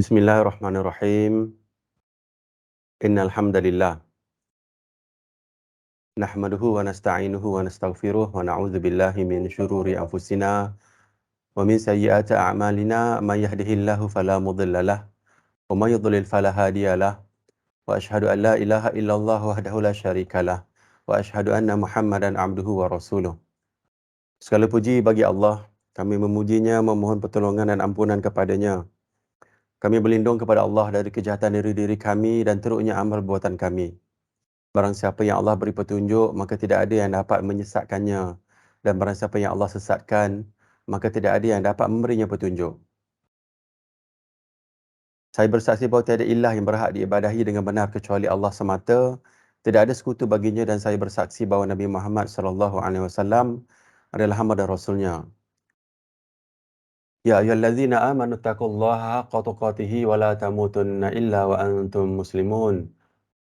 Bismillahirrahmanirrahim. Innal hamdalillah nahmaduhu wa nasta'inuhu wa nastaghfiruh wa na'udzu billahi min syururi anfusina wa min sayyiati a'malina may yahdihillahu fala mudhillalah wa may yudlil fala hadiyalah wa asyhadu an la ilaha illallah wahdahu la syarikalah wa asyhadu anna Muhammadan abduhu wa rasuluh. Segala puji bagi Allah, kami memujinya, memohon pertolongan dan ampunan kepadanya. Kami berlindung kepada Allah dari kejahatan diri kami dan teruknya amal perbuatan kami. Barang siapa yang Allah beri petunjuk, maka tidak ada yang dapat menyesatkannya. Dan barang siapa yang Allah sesatkan, maka tidak ada yang dapat memberinya petunjuk. Saya bersaksi bahawa tiada ilah yang berhak diibadahi dengan benar kecuali Allah semata. Tidak ada sekutu baginya, dan saya bersaksi bahawa Nabi Muhammad SAW adalah hamba dan Rasulnya. Ya ayyuhallazina amanu taqullaha haqqa tuqatih wa la tamutunna illa wa antum muslimun.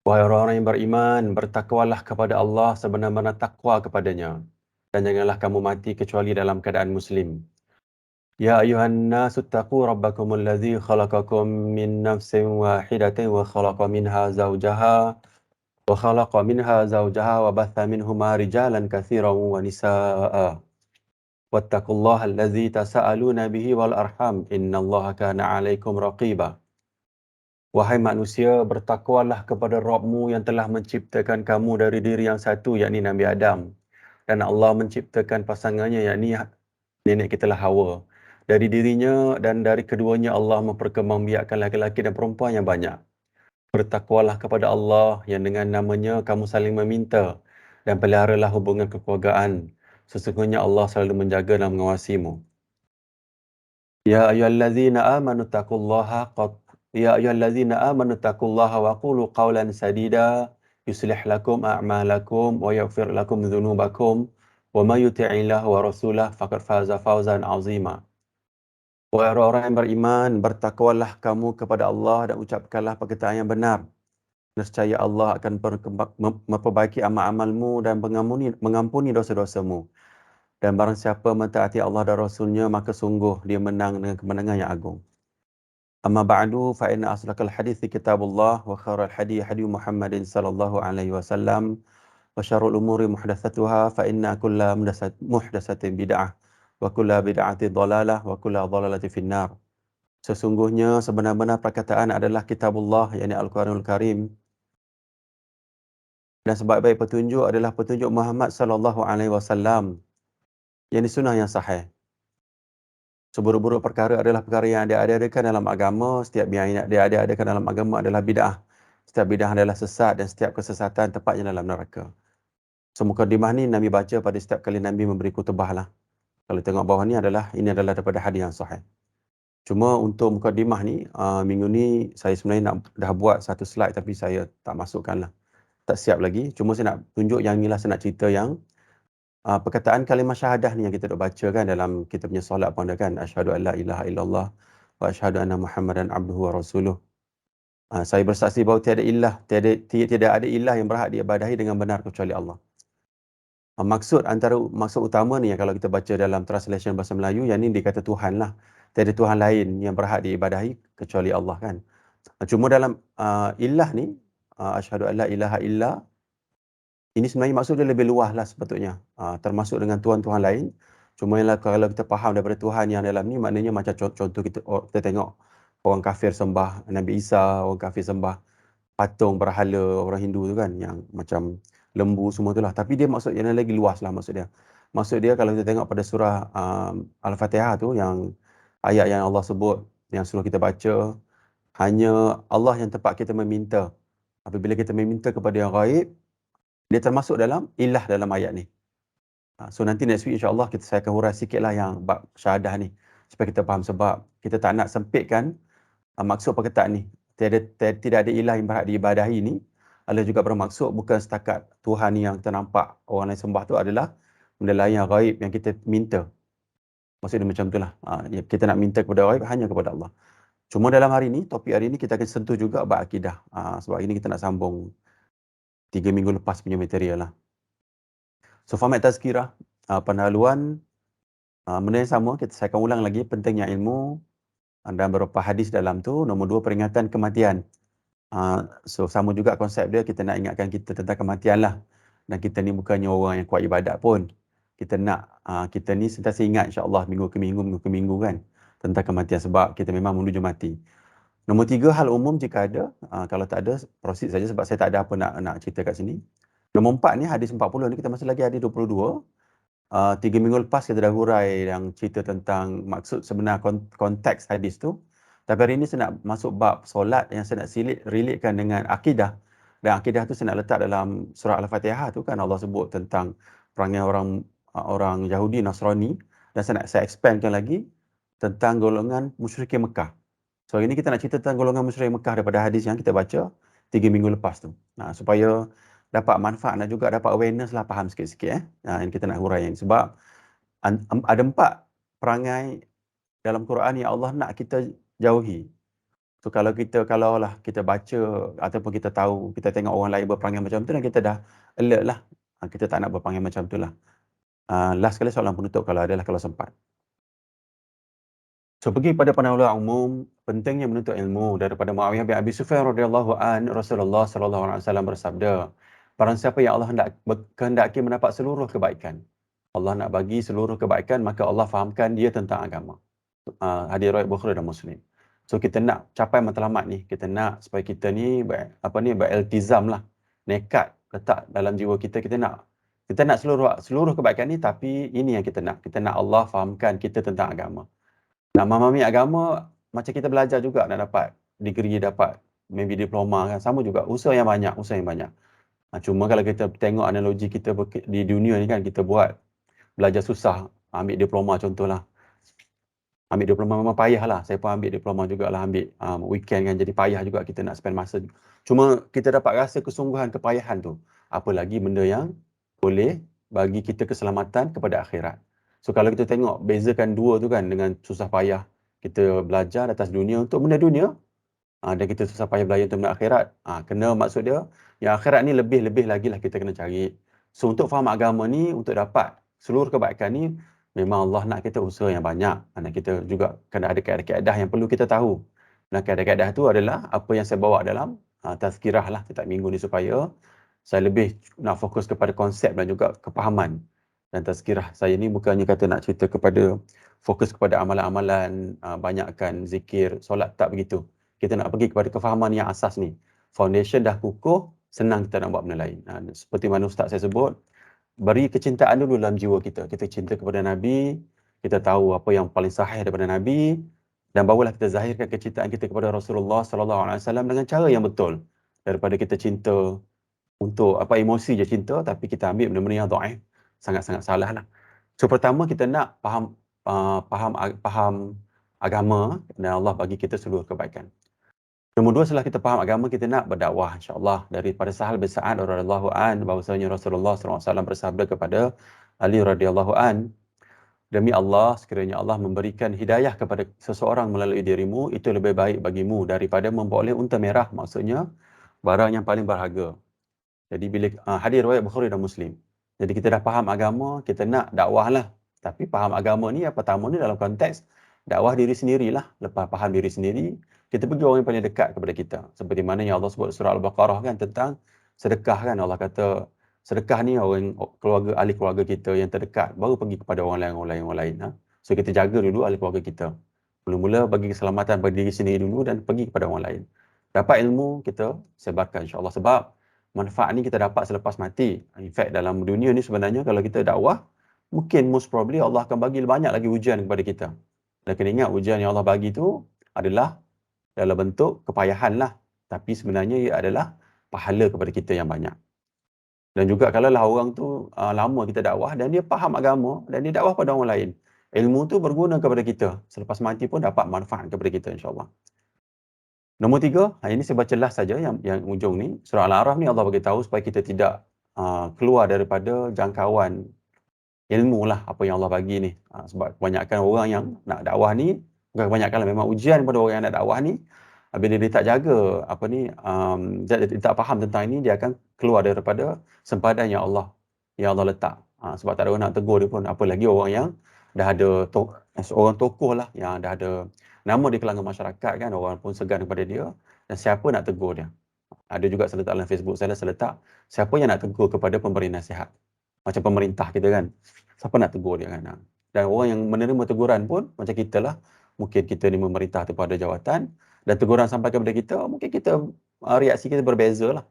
Wahai orang-orang yang beriman, bertakwalah kepada Allah sebenar-benar takwa kepadanya. Dan janganlah kamu mati kecuali dalam keadaan Muslim. Ya ayuhan nasu taqu rabbakumul ladzi khalaqakum min nafsin wahidatin wa khalaqa minha zawjaha wa batha minhuma rijalan katsiran wa nisaa. Wattaqullaha alladzi tasaaluna bihi wal arham innallaha kana 'alaikum raqiba. Wahai manusia, bertakwalah kepada Rabbmu yang telah menciptakan kamu dari diri yang satu, yakni Nabi Adam. Dan Allah menciptakan pasangannya, yakni nenek kita lah Hawa. Dari dirinya dan dari keduanya Allah memperkembangbiakkan laki-laki dan perempuan yang banyak. Bertakwalah kepada Allah yang dengan namanya kamu saling meminta, dan peliharalah hubungan kekeluargaan. Sesungguhnya Allah selalu menjaga dan mengawasimu. Ya ayyuhallazina amanu taqullaha Ya ayyuhallazina amanu taqullaha wa qulu qawlan sadida yuslih lakum a'malakum wa yaghfir lakum dhunubakum wa may yuti'illaha wa rasulahu faqad faza fawzan 'azima. Wahai orang-orang yang beriman, bertakwalah kamu kepada Allah dan ucapkanlah perkataan yang benar. Nescaya Allah akan memperbaiki amal-amalmu dan mengampuni dosa-dosamu. Dan barang siapa mentaati Allah dan Rasulnya, maka sungguh dia menang dengan kemenangan yang agung. Amma ba'du, fa inna asdaqal hadithi kitabullah wa khairal hadi hadi Muhammadin sallallahu alaihi wasallam wa syarrul umuri muhdatsatuha fa inna kulla muhdatsatin bid'ah wa kulla bid'atin dhalalah wa kulla dhalalatin finnar. Sesungguhnya sebenar-benar perkataan adalah kitabullah, yakni Al-Quranul Karim, dan sebaik-baik petunjuk adalah petunjuk Muhammad sallallahu alaihi wasallam, yakni sunnah yang sahih. Seburuk-buruk perkara adalah perkara yang diadakan dalam agama. Setiap yang diadakan dalam agama adalah bid'ah. Setiap bid'ah adalah sesat, dan setiap kesesatan tepatnya dalam neraka. So, mukadimah ni Nabi baca pada setiap kali Nabi memberi khutbah lah. Kalau tengok bawah ni ini adalah daripada hadis yang sahih. Cuma untuk mukadimah ni, minggu ni saya sebenarnya dah buat satu slide, tapi saya tak masukkan lah. Tak siap lagi. Cuma saya nak tunjuk yang inilah, saya nak cerita yang perkataan kalimah syahadah ni yang kita dah baca kan dalam kita punya solat pun ada kan, asyhadu an la ilaha illallah wa asyhadu anna Muhammadan abduhu wa rasuluh. Saya bersaksi bahawa tiada ada ilah yang berhak diibadahi dengan benar kecuali Allah. Maksud utama ni, kalau kita baca dalam translation bahasa Melayu, yang ni dia kata Tuhan lah. Tiada Tuhan lain yang berhak diibadahi kecuali Allah kan. Cuma dalam ilah ni, asyhadu an la ilaha illa, ini sebenarnya maksud dia lebih luas lah sepatutnya. Termasuk dengan Tuhan-Tuhan lain. Cuma kalau kita faham daripada Tuhan yang dalam ni, maknanya macam contoh kita tengok orang kafir sembah Nabi Isa, orang kafir sembah patung berhala orang Hindu tu kan, yang macam lembu semua tu lah. Tapi dia maksud yang lagi luas lah maksud dia. Maksud dia kalau kita tengok pada surah Al-Fatihah tu, yang ayat yang Allah sebut, yang suruh kita baca, hanya Allah yang tepat kita meminta. Apabila kita meminta kepada yang gaib, dia termasuk dalam ilah dalam ayat ni. So nanti next week insyaAllah saya akan hurai sikit lah yang bab syahadah ni, supaya kita faham, sebab kita tak nak sempitkan maksud perkataan ni. Tidak ada ilah yang berhak diibadahi ni adalah juga bermaksud bukan setakat Tuhan yang ternampak orang lain sembah tu, adalah benda lain yang gaib yang kita minta. Maksudnya macam itulah. Kita nak minta kepada gaib hanya kepada Allah. Cuma dalam hari ni, topik hari ni kita akan sentuh juga bab akidah. Sebab ini kita nak sambung 3 minggu lepas punya material lah. So, format tazkirah, pendahuluan, benda yang sama, saya akan ulang lagi pentingnya ilmu, dan beberapa hadis dalam tu. Nombor 2, peringatan kematian. So sama juga konsep dia, kita nak ingatkan kita tentang kematian lah. Dan kita ni bukannya orang yang kuat ibadat pun. Kita nak kita ni sentiasa ingat insya-Allah minggu ke minggu kan tentang kematian, sebab kita memang menuju mati. Nombor 3, hal umum jika ada. Kalau tak ada, proceed saja sebab saya tak ada apa nak cerita kat sini. Nombor 4 ni, hadis 40 ni, kita masih lagi ada 22. 3 minggu lepas kita dah hurai yang cerita tentang maksud sebenar konteks hadis tu. Tapi hari ni saya nak masuk bab solat yang saya nak relatekan dengan akidah. Dan akidah tu saya nak letak dalam surah Al-Fatihah tu kan, Allah sebut tentang perangai orang Yahudi, Nasrani. Dan saya expandkan lagi tentang golongan musyrikin Mekah. So hari ni kita nak cerita tentang golongan musyrikin Mekah daripada hadis yang kita baca 3 minggu lepas tu. Supaya dapat manfaat dan juga dapat awareness lah, faham sikit-sikit. Yang kita nak huraikan sebab ada 4 perangai dalam Quran yang Allah nak kita jauhi. So kalau lah kita baca ataupun kita tahu, kita tengok orang lain berperangai macam tu dan kita dah alert lah. Kita tak nak berperangai macam tu lah. Last kali soalan penutup kalau sempat. So pergi pada pandangan umum, pentingnya menuntut ilmu. Daripada Muawiyah bin Abi Sufyan radhiyallahu an, Rasulullah sallallahu alaihi wasallam bersabda, barang siapa yang Allah kehendaki mendapat seluruh kebaikan, Allah nak bagi seluruh kebaikan, maka Allah fahamkan dia tentang agama. Hadis riwayat Bukhari dan Muslim. So kita nak capai matlamat ni, kita nak supaya kita ni beriltizam lah, nekat letak dalam jiwa kita, kita nak seluruh kebaikan ni, tapi ini yang kita nak Allah fahamkan kita tentang agama. Nak memahami agama, macam kita belajar juga nak dapat degree, dapat maybe diploma kan, sama juga, usaha yang banyak. Cuma kalau kita tengok analogi kita di dunia ni kan, kita belajar susah, ambil diploma contohlah. Ambil diploma memang payah lah, saya pun ambil diploma jugalah, ambil weekend kan, jadi payah juga kita nak spend masa. Cuma kita dapat rasa kesungguhan kepayahan tu, apa lagi benda yang boleh bagi kita keselamatan kepada akhirat. So kalau kita tengok, bezakan dua tu kan, dengan susah payah kita belajar atas dunia untuk benda dunia, dan kita susah payah belajar untuk benda akhirat. Kena maksud dia, yang akhirat ni lebih lagi lah kita kena cari. So untuk faham agama ni, untuk dapat seluruh kebaikan ni, memang Allah nak kita usaha yang banyak. Dan kita juga kena ada kaedah-kaedah yang perlu kita tahu. Dan kaedah-kaedah tu adalah apa yang saya bawa dalam tazkirah lah setiap minggu ni, supaya saya lebih nak fokus kepada konsep dan juga kepahaman. Dan tazkirah saya ni bukannya kata nak cerita kepada fokus kepada amalan-amalan, banyakkan zikir, solat, tak begitu. Kita nak pergi kepada kefahaman yang asas ni. Foundation dah kukuh, senang kita nak buat benda lain. Seperti mana Ustaz saya sebut, beri kecintaan dulu dalam jiwa kita. Kita cinta kepada Nabi, kita tahu apa yang paling sahih daripada Nabi, dan barulah kita zahirkan kecintaan kita kepada Rasulullah sallallahu alaihi wasallam dengan cara yang betul. Daripada kita cinta untuk emosi je cinta, tapi kita ambil benda-benda yang dhaif, sangat-sangat salah lah. So pertama, kita nak faham agama, dan Allah bagi kita seluruh kebaikan. Nombor 2, setelah kita faham agama, kita nak berdakwah insya-Allah. Daripada Sahal bin Sa'ad radhiyallahu an, bahawasanya Rasulullah sallallahu alaihi wasallam bersabda kepada Ali radhiyallahu an, demi Allah, sekiranya Allah memberikan hidayah kepada seseorang melalui dirimu, itu lebih baik bagimu daripada memperoleh unta merah, maksudnya barang yang paling berharga. Jadi bila hadis riwayat Bukhari dan Muslim. Jadi kita dah faham agama, kita nak dakwah lah. Tapi faham agama ni, yang pertama ni dalam konteks dakwah diri sendirilah. Lepas faham diri sendiri, kita pergi orang yang paling dekat kepada kita. Seperti mana yang Allah sebut surah Al-Baqarah kan, tentang sedekah kan. Allah kata sedekah ni ahli keluarga kita yang terdekat, baru pergi kepada orang lain. So kita jaga dulu ahli keluarga kita. Mula-mula bagi keselamatan bagi diri sendiri dulu, dan pergi kepada orang lain. Dapat ilmu, kita sebarkan insya-Allah. Sebab manfaat ni kita dapat selepas mati. In fact, dalam dunia ni sebenarnya kalau kita dakwah, mungkin most probably Allah akan bagi banyak lagi ujian kepada kita. Dan kena ingat, ujian yang Allah bagi tu adalah dalam bentuk kepayahan lah. Tapi sebenarnya ia adalah pahala kepada kita yang banyak. Dan juga kalau lah orang tu lama kita dakwah, dan dia faham agama, dan dia dakwah pada orang lain, ilmu tu berguna kepada kita. Selepas mati pun dapat manfaat kepada kita insya-Allah. Nombor 3, ini saya baca last saja yang ujung ni. Surah Al-A'raf ni Allah bagi tahu supaya kita tidak keluar daripada jangkauan ilmu lah apa yang Allah bagi ni. Sebab kebanyakan orang yang nak dakwah ni, bukan kebanyakan lah, memang ujian pada orang yang nak dakwah ni, bila dia tak jaga dia tak faham tentang ini, dia akan keluar daripada sempadan yang Allah letak. Sebab tak ada orang nak tegur dia pun, apa lagi orang yang dah ada seorang tokoh lah, yang dah ada nama di kalangan masyarakat kan, orang pun segan kepada dia, dan siapa nak tegur dia. Ada juga saya letak dalam Facebook saya letak, siapa yang nak tegur kepada pemberi nasihat. Macam pemerintah kita kan, siapa nak tegur dia kan. Dan orang yang menerima teguran pun, macam kita lah, mungkin kita ni memerintah tu pada jawatan, dan teguran sampai kepada kita, mungkin kita, reaksi kita berbeza lah.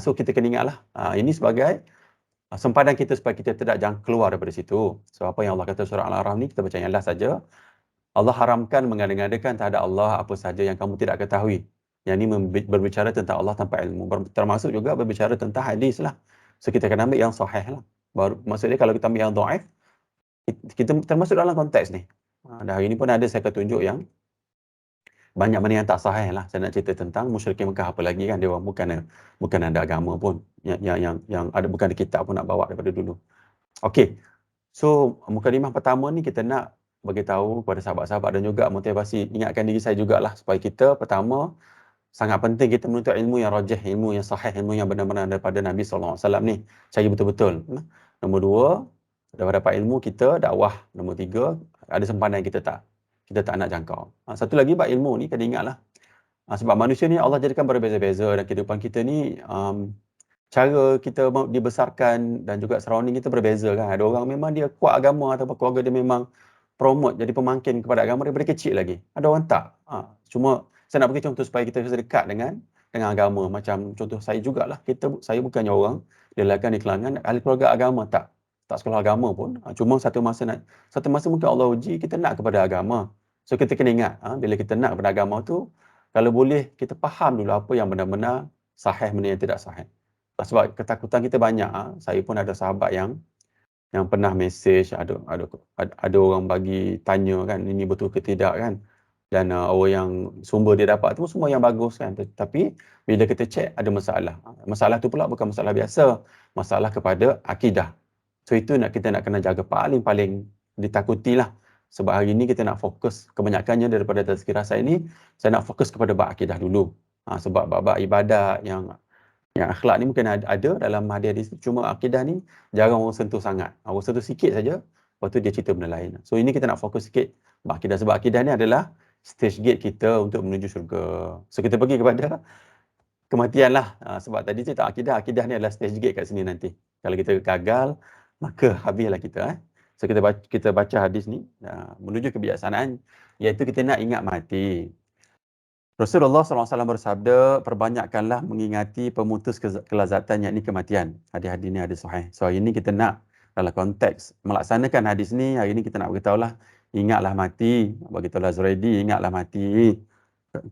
So kita kena ingat lah, ini sebagai sempadan kita supaya kita tidak jangan keluar daripada situ. So apa yang Allah kata surah Al-A'raf ni, kita baca yang last saja. Allah haramkan mengada-ngadakan terhadap Allah apa saja yang kamu tidak ketahui. Yang ini berbicara tentang Allah tanpa ilmu. Termasuk juga berbicara tentang hadis lah. So kita kena ambil yang sahih lah. Baru, maksudnya kalau kita ambil yang dhaif, kita termasuk dalam konteks ni. Dan hari ini pun ada saya akan tunjuk yang banyak mana yang tak sahih lah. Saya nak cerita tentang musyrikin Mekah apa lagi kan. Dia orang bukan ada agama pun. Yang ada, bukan ada kitab pun nak bawa daripada dulu. Okey. So, mukadimah pertama ni kita nak bagi tahu kepada sahabat-sahabat dan juga motivasi, ingatkan diri saya jugalah supaya kita pertama, sangat penting kita menuntut ilmu yang rajih, ilmu yang sahih, ilmu yang benar-benar daripada Nabi SAW ni. Cari betul-betul. Nombor dua, dapat dapat ilmu kita, dakwah. Nombor tiga, ada sempadan yang kita tak nak jangkau. Satu lagi, bab ilmu ni kena ingatlah. Sebab manusia ni Allah jadikan berbeza-beza dan kehidupan kita ni, cara kita dibesarkan dan juga surrounding kita berbeza kan. Ada orang memang dia kuat agama ataupun keluarga dia memang promote jadi pemangkin kepada agama daripada kecil lagi. Ada orang tak. Cuma saya nak bagi contoh supaya kita dekat dengan agama. Macam contoh saya jugalah. Saya bukannya orang dilahirkan di kalangan ahli keluarga agama, tak sekolah agama pun. Cuma satu masa mungkin Allah uji kita nak kepada agama. So kita kena ingat, bila kita nak kepada agama tu, kalau boleh kita faham dulu apa yang benar-benar sahih, mana yang tidak sahih. Sebab ketakutan kita banyak. Saya pun ada sahabat yang pernah mesej, ada orang bagi tanya kan, ini betul ke tidak kan. Dan orang yang sumber dia dapat tu semua yang bagus kan. Tapi bila kita cek ada masalah. Masalah tu pula bukan masalah biasa. Masalah kepada akidah. So itu kita nak kena jaga paling-paling ditakutilah. Sebab hari ni kita nak fokus, kebanyakannya daripada tazkirah saya ni, saya nak fokus kepada bab akidah dulu. Sebab bab ibadat yang akhlak ni mungkin ada dalam hadis, cuma akidah ni jarang orang sentuh sangat. Orang sentuh sikit saja, lepas tu dia cerita benda lain. So ini kita nak fokus sikit akidah, sebab akidah ni adalah stage gate kita untuk menuju syurga. So kita pergi kepada kematian lah. Sebab tadi cerita akidah ni adalah stage gate kat sini nanti. Kalau kita gagal, maka habislah kita. So kita baca hadis ni, menuju kebijaksanaan, iaitu kita nak ingat mati. Rasulullah SAW bersabda, perbanyakkanlah mengingati pemutus kelazatan, yakni kematian. Hadis-hadis ni ada sahih. So hari ini kita nak dalam konteks melaksanakan hadis ni, hari ini kita nak beritahulah, ingatlah mati. Beritahulah Zuraidi, ingatlah mati.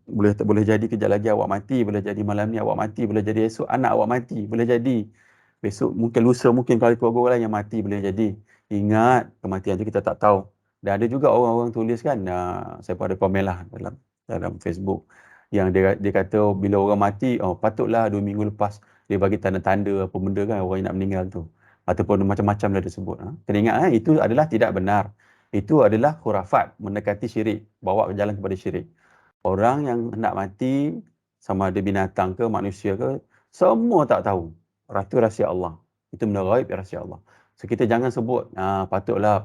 Boleh jadi kejap lagi awak mati, boleh jadi malam ni awak mati, boleh jadi esok anak awak mati, boleh jadi besok, mungkin lusa, mungkin kalau keluarga orang yang mati, boleh jadi. Ingat, kematian tu kita tak tahu. Dan ada juga orang-orang tulis kan, saya pun ada komen lah dalam Facebook, yang dia kata bila orang mati, patutlah 2 minggu lepas dia bagi tanda-tanda apa benda kan orang yang nak meninggal tu, ataupun macam-macam dah disebut. Kena ingat, itu adalah tidak benar. Itu adalah khurafat, mendekati syirik, bawa ke jalan kepada syirik. Orang yang hendak mati, sama ada binatang ke manusia ke, semua tak tahu. Itu rahsia Allah. Itu benda ghaib, rahsia Allah. So kita jangan sebut patutlah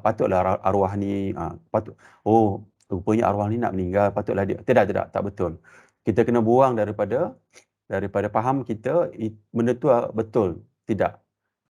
arwah ni rupanya arwah ni nak meninggal, patutlah dia. Tidak, tak betul. Kita kena buang daripada faham kita benda tu betul. Tidak.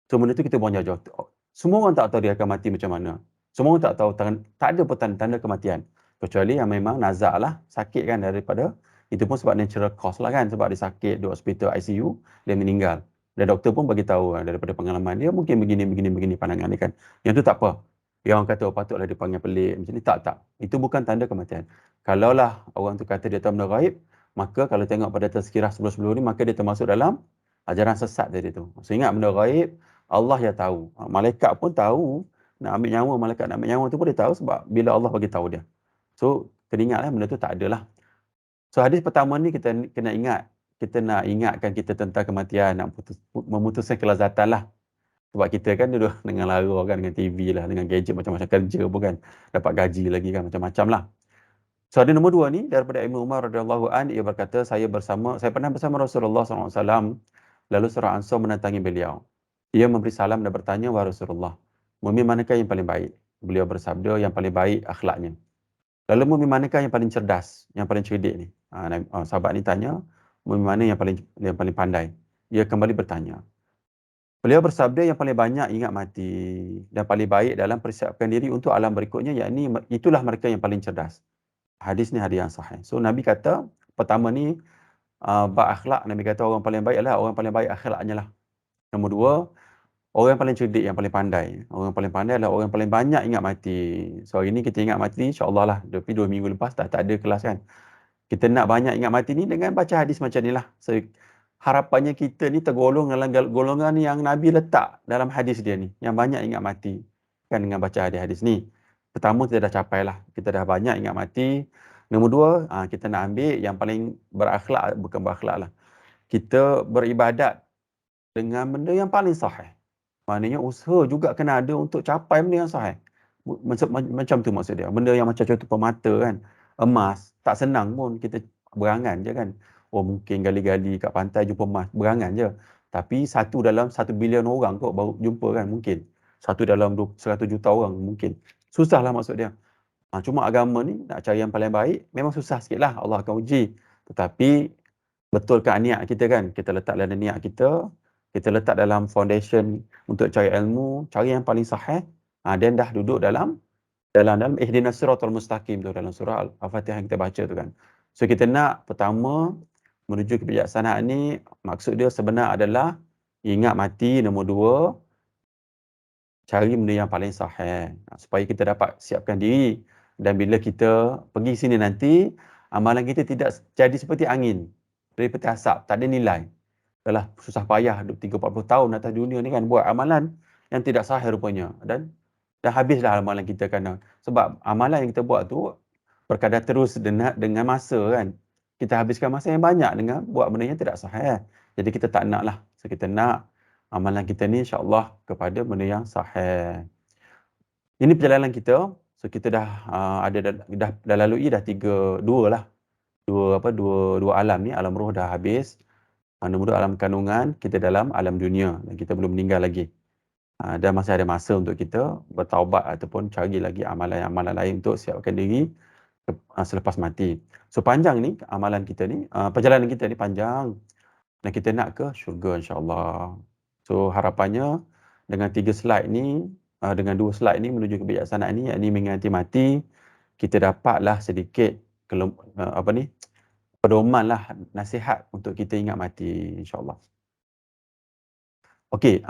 So benda tu kita buang jauh-jauh. Semua orang tak tahu dia akan mati macam mana. Semua orang tak tahu, tak ada pun tanda kematian. Kecuali yang memang nazak lah, sakit kan daripada, itu pun sebab natural cause lah kan, sebab dia sakit di hospital ICU, dia meninggal. Dan doktor pun bagi tahu daripada pengalaman dia, mungkin begini pandangan dia kan. Yang tu tak apa. Yang orang kata patutlah dia panggil pelik macam ni, tak. Itu bukan tanda kematian. Kalaulah orang tu kata dia tahu benda gaib, maka kalau tengok pada tazkirah sebelum-sebelum ni, maka dia termasuk dalam ajaran sesat tadi tu. So ingat benda gaib, Allah yang tahu. Malaikat pun tahu, nak ambil nyawa, malaikat nak ambil nyawa tu pun dia tahu sebab bila Allah bagi tahu dia. So kena ingatlah benda tu tak adalah. So hadis pertama ni kita kena ingat, kita nak ingatkan kita tentang kematian, nak memutuskan kelazatan lah. Sebab kita kan duduk dengan lara kan, dengan TV lah, dengan gadget macam-macam, kerja pun kan, dapat gaji lagi kan, macam-macam lah. So ada nombor 2 ni, daripada Ibnu Umar radhiyallahu an, ia berkata, saya pernah bersama Rasulullah SAW, lalu seorang Ansar mendatangi beliau. Ia memberi salam dan bertanya, wahai Rasulullah, mukmin manakah yang paling baik? Beliau bersabda, yang paling baik akhlaknya. Lalu mumi manakah yang paling cerdas, yang paling cerdik ni? Sahabat ni tanya, mumi mana yang paling pandai? Dia kembali bertanya. Beliau bersabda yang paling banyak ingat mati dan paling baik dalam persiapkan diri untuk alam berikutnya, yakni itulah mereka yang paling cerdas. Hadis ni hadis yang sahih. So Nabi kata pertama ni berakhlak. Nabi kata orang paling baik adalah orang paling baik akhlaknya lah. Nombor dua, orang yang paling cerdik, yang paling pandai. Orang yang paling pandai adalah orang yang paling banyak ingat mati. So hari ni kita ingat mati, insyaAllah lah. Tapi 2 minggu lepas dah tak ada kelas kan. Kita nak banyak ingat mati ni dengan baca hadis macam ni lah. So, harapannya kita ni tergolong dalam golongan yang Nabi letak dalam hadis dia ni. Yang banyak ingat mati. Kan dengan baca hadis-hadis ni. Pertama kita dah capai lah. Kita dah banyak ingat mati. Nombor dua, kita nak ambil yang paling berakhlak, bukan berakhlak lah. Kita beribadat dengan benda yang paling sahih. Maknanya usaha juga kena ada untuk capai benda yang sahih. Macam tu maksud dia. Benda yang macam contoh permata kan. Emas. Tak senang pun kita berangan je kan. Oh mungkin gali-gali kat pantai jumpa emas. Berangan je. Tapi satu dalam 1 bilion orang kot baru jumpa kan mungkin. Satu dalam 100 juta orang mungkin. Susah lah maksud dia. Cuma agama ni nak cari yang paling baik memang susah sikit lah. Allah akan uji. Tetapi betulkan niat kita kan. Kita letak dalam niat kita. Kita letak dalam foundation untuk cari ilmu. Cari yang paling sahih. Dan dah duduk dalam ihdinas siratal mustaqim tu dalam surah Al-Fatihah yang kita baca tu kan. So kita nak pertama menuju kebijaksanaan ni, maksud dia sebenar adalah ingat mati. Nombor dua, cari benda yang paling sahih supaya kita dapat siapkan diri. Dan bila kita pergi sini nanti, amalan kita tidak jadi seperti angin dari peti asap, tak ada nilai. Dah susah payah 30-40 tahun atas dunia ni kan buat amalan yang tidak sahih rupanya. Dan dah habislah amalan kita kan. Sebab amalan yang kita buat tu berkadar terus dengan masa kan. Kita habiskan masa yang banyak dengan buat benda yang tidak sahih. Jadi kita tak nak lah. So kita nak amalan kita ni insya-Allah kepada benda yang sahih. Ini perjalanan kita. So kita dah lalui dah dua alam ni. Alam roh dah habis. Nombor 2 alam kandungan, kita dalam alam dunia dan kita belum meninggal lagi. Dan masih ada masa untuk kita bertaubat ataupun cari lagi amalan-amalan lain untuk siapkan diri selepas mati. So panjang ni amalan kita ni, perjalanan kita ni panjang dan kita nak ke syurga insya-Allah. So harapannya dengan 3 slide ni, dengan 2 slide ni menuju kebijaksanaan ni, yakni mengingati mati, kita dapatlah sedikit pedoman lah, nasihat untuk kita ingat mati insya-Allah. Okey,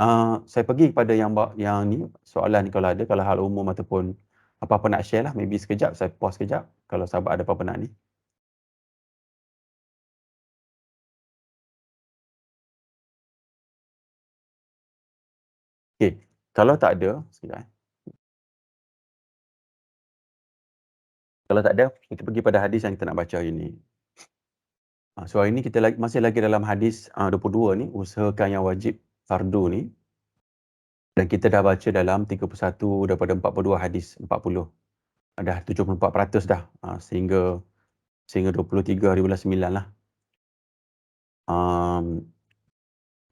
saya pergi kepada yang ni soalan ni kalau ada, kalau hal umum ataupun apa-apa nak share lah, maybe sekejap saya pause sekejap kalau sahabat ada apa-apa nak ni. Okey, kalau tak ada, sekejap. Kalau tak ada, kita pergi pada hadis yang kita nak baca hari ni. So hari ni kita masih lagi dalam hadis 22 ni, usahakan yang wajib fardu ni. Dan kita dah baca dalam 31 daripada 42 hadis, 40. Dah 74% dah sehingga 23 hari bulan 9 lah.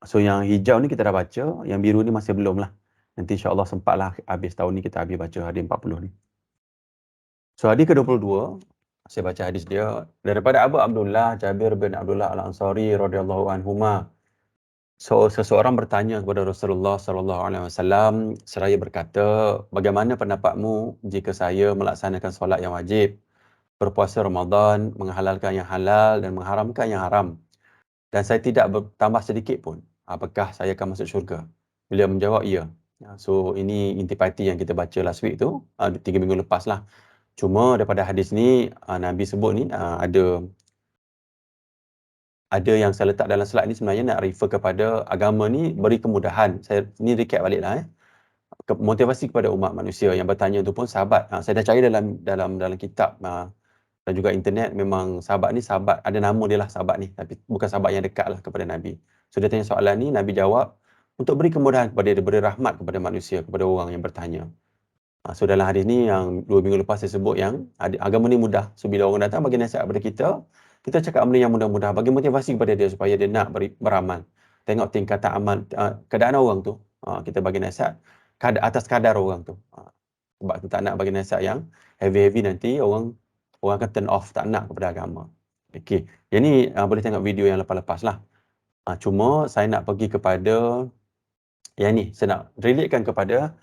So yang hijau ni kita dah baca, yang biru ni masih belum lah. Nanti insya-Allah sempatlah habis tahun ni kita habis baca hadis 40 ni. So hadis ke-22, saya baca hadis dia daripada Abu Abdullah Jabir bin Abdullah Al-Ansari radhiyallahu anhuma. So seseorang bertanya kepada Rasulullah sallallahu alaihi wasallam seraya berkata, "Bagaimana pendapatmu jika saya melaksanakan solat yang wajib, berpuasa Ramadan, menghalalkan yang halal dan mengharamkan yang haram, dan saya tidak bertambah sedikit pun, apakah saya akan masuk syurga?" Beliau menjawab, "Ya." So ini intipati yang kita baca last week tu, 3 minggu lepas lah. Cuma daripada hadis ni, Nabi sebut ni ada yang saya letak dalam slide ni sebenarnya nak refer kepada agama ni beri kemudahan. Saya ni recap baliklah motivasi kepada umat manusia. Yang bertanya tu pun sahabat. Saya dah cari dalam kitab dan juga internet, memang sahabat ni sahabat, ada nama dia lah sahabat ni, tapi bukan sahabat yang dekat lah kepada Nabi. So dia tanya soalan ni, Nabi jawab untuk beri kemudahan kepada dia, beri rahmat kepada manusia, kepada orang yang bertanya. So dalam hadis ni yang 2 minggu lepas saya sebut yang agama ni mudah. So bila orang datang bagi nasihat kepada kita cakap benda yang mudah-mudah, bagi motivasi kepada dia supaya dia nak beramal. Tengok tingkatan amal, keadaan orang tu, kita bagi nasihat atas kadar orang tu. Sebab kita tak nak bagi nasihat yang heavy-heavy, nanti orang orang akan turn off, tak nak kepada agama. Okey, yang ni boleh tengok video yang lepas-lepas lah. Cuma saya nak pergi kepada yang ni, saya nak relatekan kepada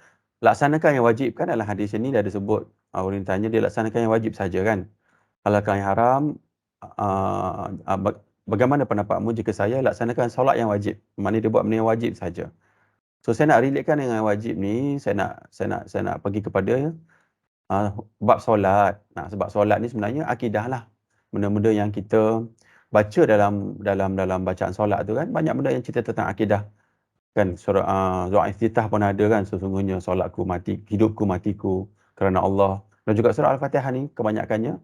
laksanakan yang wajib. Kan dalam hadis ini dia ada sebut, orang tanya dia laksanakan yang wajib saja kan. Halalkan yang haram, bagaimana pendapatmu jika saya laksanakan solat yang wajib? Maknanya dia buat benda yang wajib saja. So saya nak relatekan dengan yang wajib ni, saya nak pergi kepada bab solat. Sebab solat ni sebenarnya akidah lah. Benda-benda yang kita baca dalam bacaan solat tu kan, banyak benda yang cerita tentang akidah. Kan surah doa iftitah pun ada kan, sesungguhnya solatku mati, hidupku matiku kerana Allah. Dan juga surah Al-Fatihah ni kebanyakannya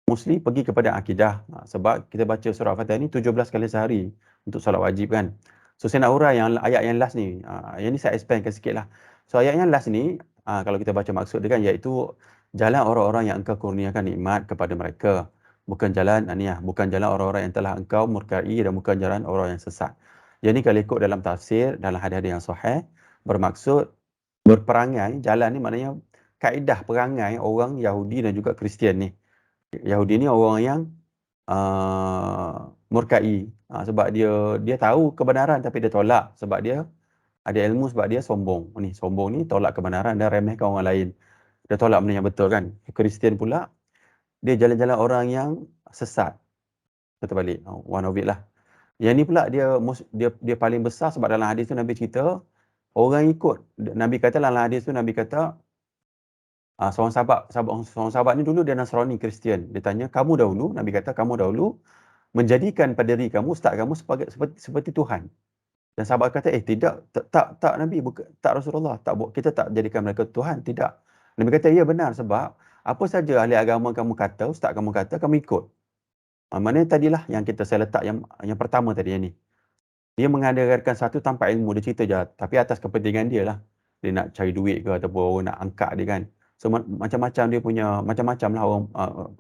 mostly pergi kepada akidah. Sebab kita baca surah Al-Fatihah ni 17 kali sehari untuk solat wajib kan. So saya nak urai yang ayat yang last ni. Yang ni saya expandkan sikit lah. So ayat yang last ni, kalau kita baca maksud dia kan, iaitu jalan orang-orang yang engkau kurniakan nikmat kepada mereka. Bukan jalan bukan jalan orang-orang yang telah engkau murkai, dan bukan jalan orang yang sesat. Jadi kalau ikut dalam tafsir, dalam hadis-hadis yang sahih, bermaksud berperangai, jalan ni maknanya kaedah perangai orang Yahudi dan juga Kristian ni. Yahudi ni orang yang murkai, sebab dia tahu kebenaran tapi dia tolak sebab dia ada ilmu, sebab dia sombong. Sombong ni tolak kebenaran dan remehkan orang lain. Dia tolak benda yang betul kan. Kristian pula, dia jalan-jalan orang yang sesat. Kata balik, one of it lah. Yang ni pula dia paling besar sebab dalam hadis tu Nabi cerita, orang ikut. Nabi kata dalam hadis tu, Nabi kata, seorang sahabat ni dulu dia Nasrani Kristian. Dia tanya, kamu dahulu, Nabi kata, kamu dahulu menjadikan pada diri kamu, ustaz kamu seperti Tuhan. Dan sahabat kata, tak Nabi, tak Rasulullah, kita tak jadikan mereka Tuhan, tidak. Nabi kata, ya benar, sebab apa saja ahli agama kamu kata, ustaz kamu kata, kamu ikut. Maknanya tadilah yang saya letak yang pertama tadi yang ni. Dia mengadakan satu tanpa ilmu, dia cerita je, tapi atas kepentingan dia lah. Dia nak cari duit ke ataupun orang nak angkat dia kan. So macam-macam dia punya, macam-macam lah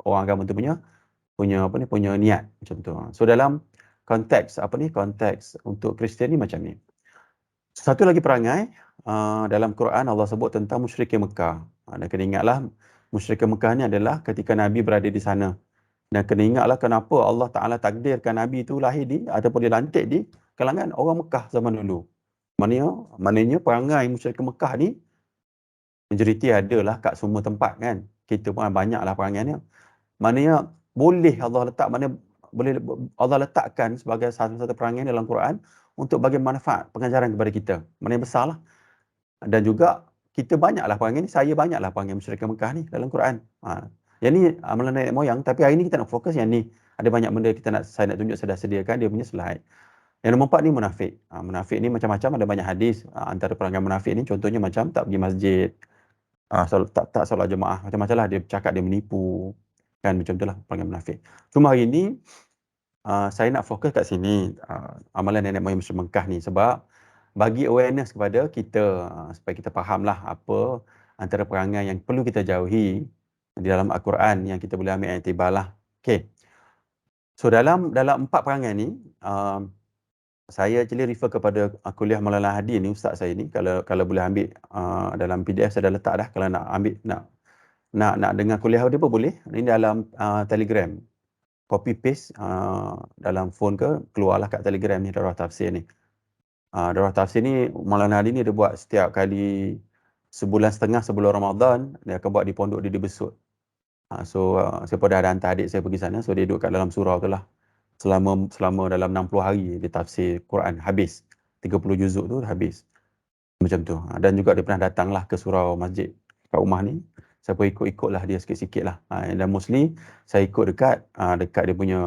orang agama tu punya niat macam tu. So dalam konteks konteks untuk Kristian ni macam ni. Satu lagi perangai, dalam Quran Allah sebut tentang musyrikin Mekah. Dan kena ingatlah, musyrikin Mekah ni adalah ketika Nabi berada di sana. Dan kena ingatlah kenapa Allah Ta'ala takdirkan Nabi tu lahir ataupun dilantik di kalangan orang Mekah zaman dulu. Maknanya perangai musyrikin Mekah ni majoriti adalah kat semua tempat kan. Kita pun banyaklah perangai ni. Maknanya boleh Allah letak, boleh Allah letakkan sebagai satu-satu perangai dalam Quran untuk bagi manfaat pengajaran kepada kita. Maknanya besarlah. Dan juga kita banyaklah perangai ni, saya banyaklah perangai musyrikin Mekah ni dalam Quran. Yang ni amalan nenek moyang, tapi hari ni kita nak fokus yang ni. Ada banyak benda saya nak tunjuk, saya dah sediakan dia punya slide. Yang nombor 4 ni munafik. Munafik ni macam-macam, ada banyak hadis. Antara perangai munafik ni contohnya macam tak pergi masjid, tak solat jemaah, macam-macam lah. Dia cakap dia menipu. Kan macam itulah perangai munafik. Cuma hari ni saya nak fokus kat sini, amalan nenek moyang musyrik Mekah ni, sebab bagi awareness kepada kita, supaya kita fahamlah apa antara perangai yang perlu kita jauhi di dalam Al-Quran yang kita boleh ambil iktibar lah. Okay. So dalam 4 perangai ni, saya actually refer kepada kuliah Maulana Hadi ni, ustaz saya ni. Kalau boleh ambil dalam PDF saya dah letak dah. Kalau nak ambil, nak dengar kuliah dia pun boleh. Ini dalam Telegram. Copy paste dalam phone ke, keluarlah kat Telegram ni, Darah Tafsir ni. Darah Tafsir ni, Maulana Hadi ni dia buat setiap kali sebulan setengah sebelum Ramadan, dia akan buat di pondok dia Besut. So saya pun dah ada hantar adik saya pergi sana. So dia duduk kat dalam surau tu lah. Selama dalam 60 hari dia tafsir Quran habis. 30 juzuk tu habis. Macam tu. Dan juga dia pernah datang lah ke surau masjid kat rumah ni. Saya pun ikut lah dia sikit-sikit lah. Dan mostly saya ikut dekat dia punya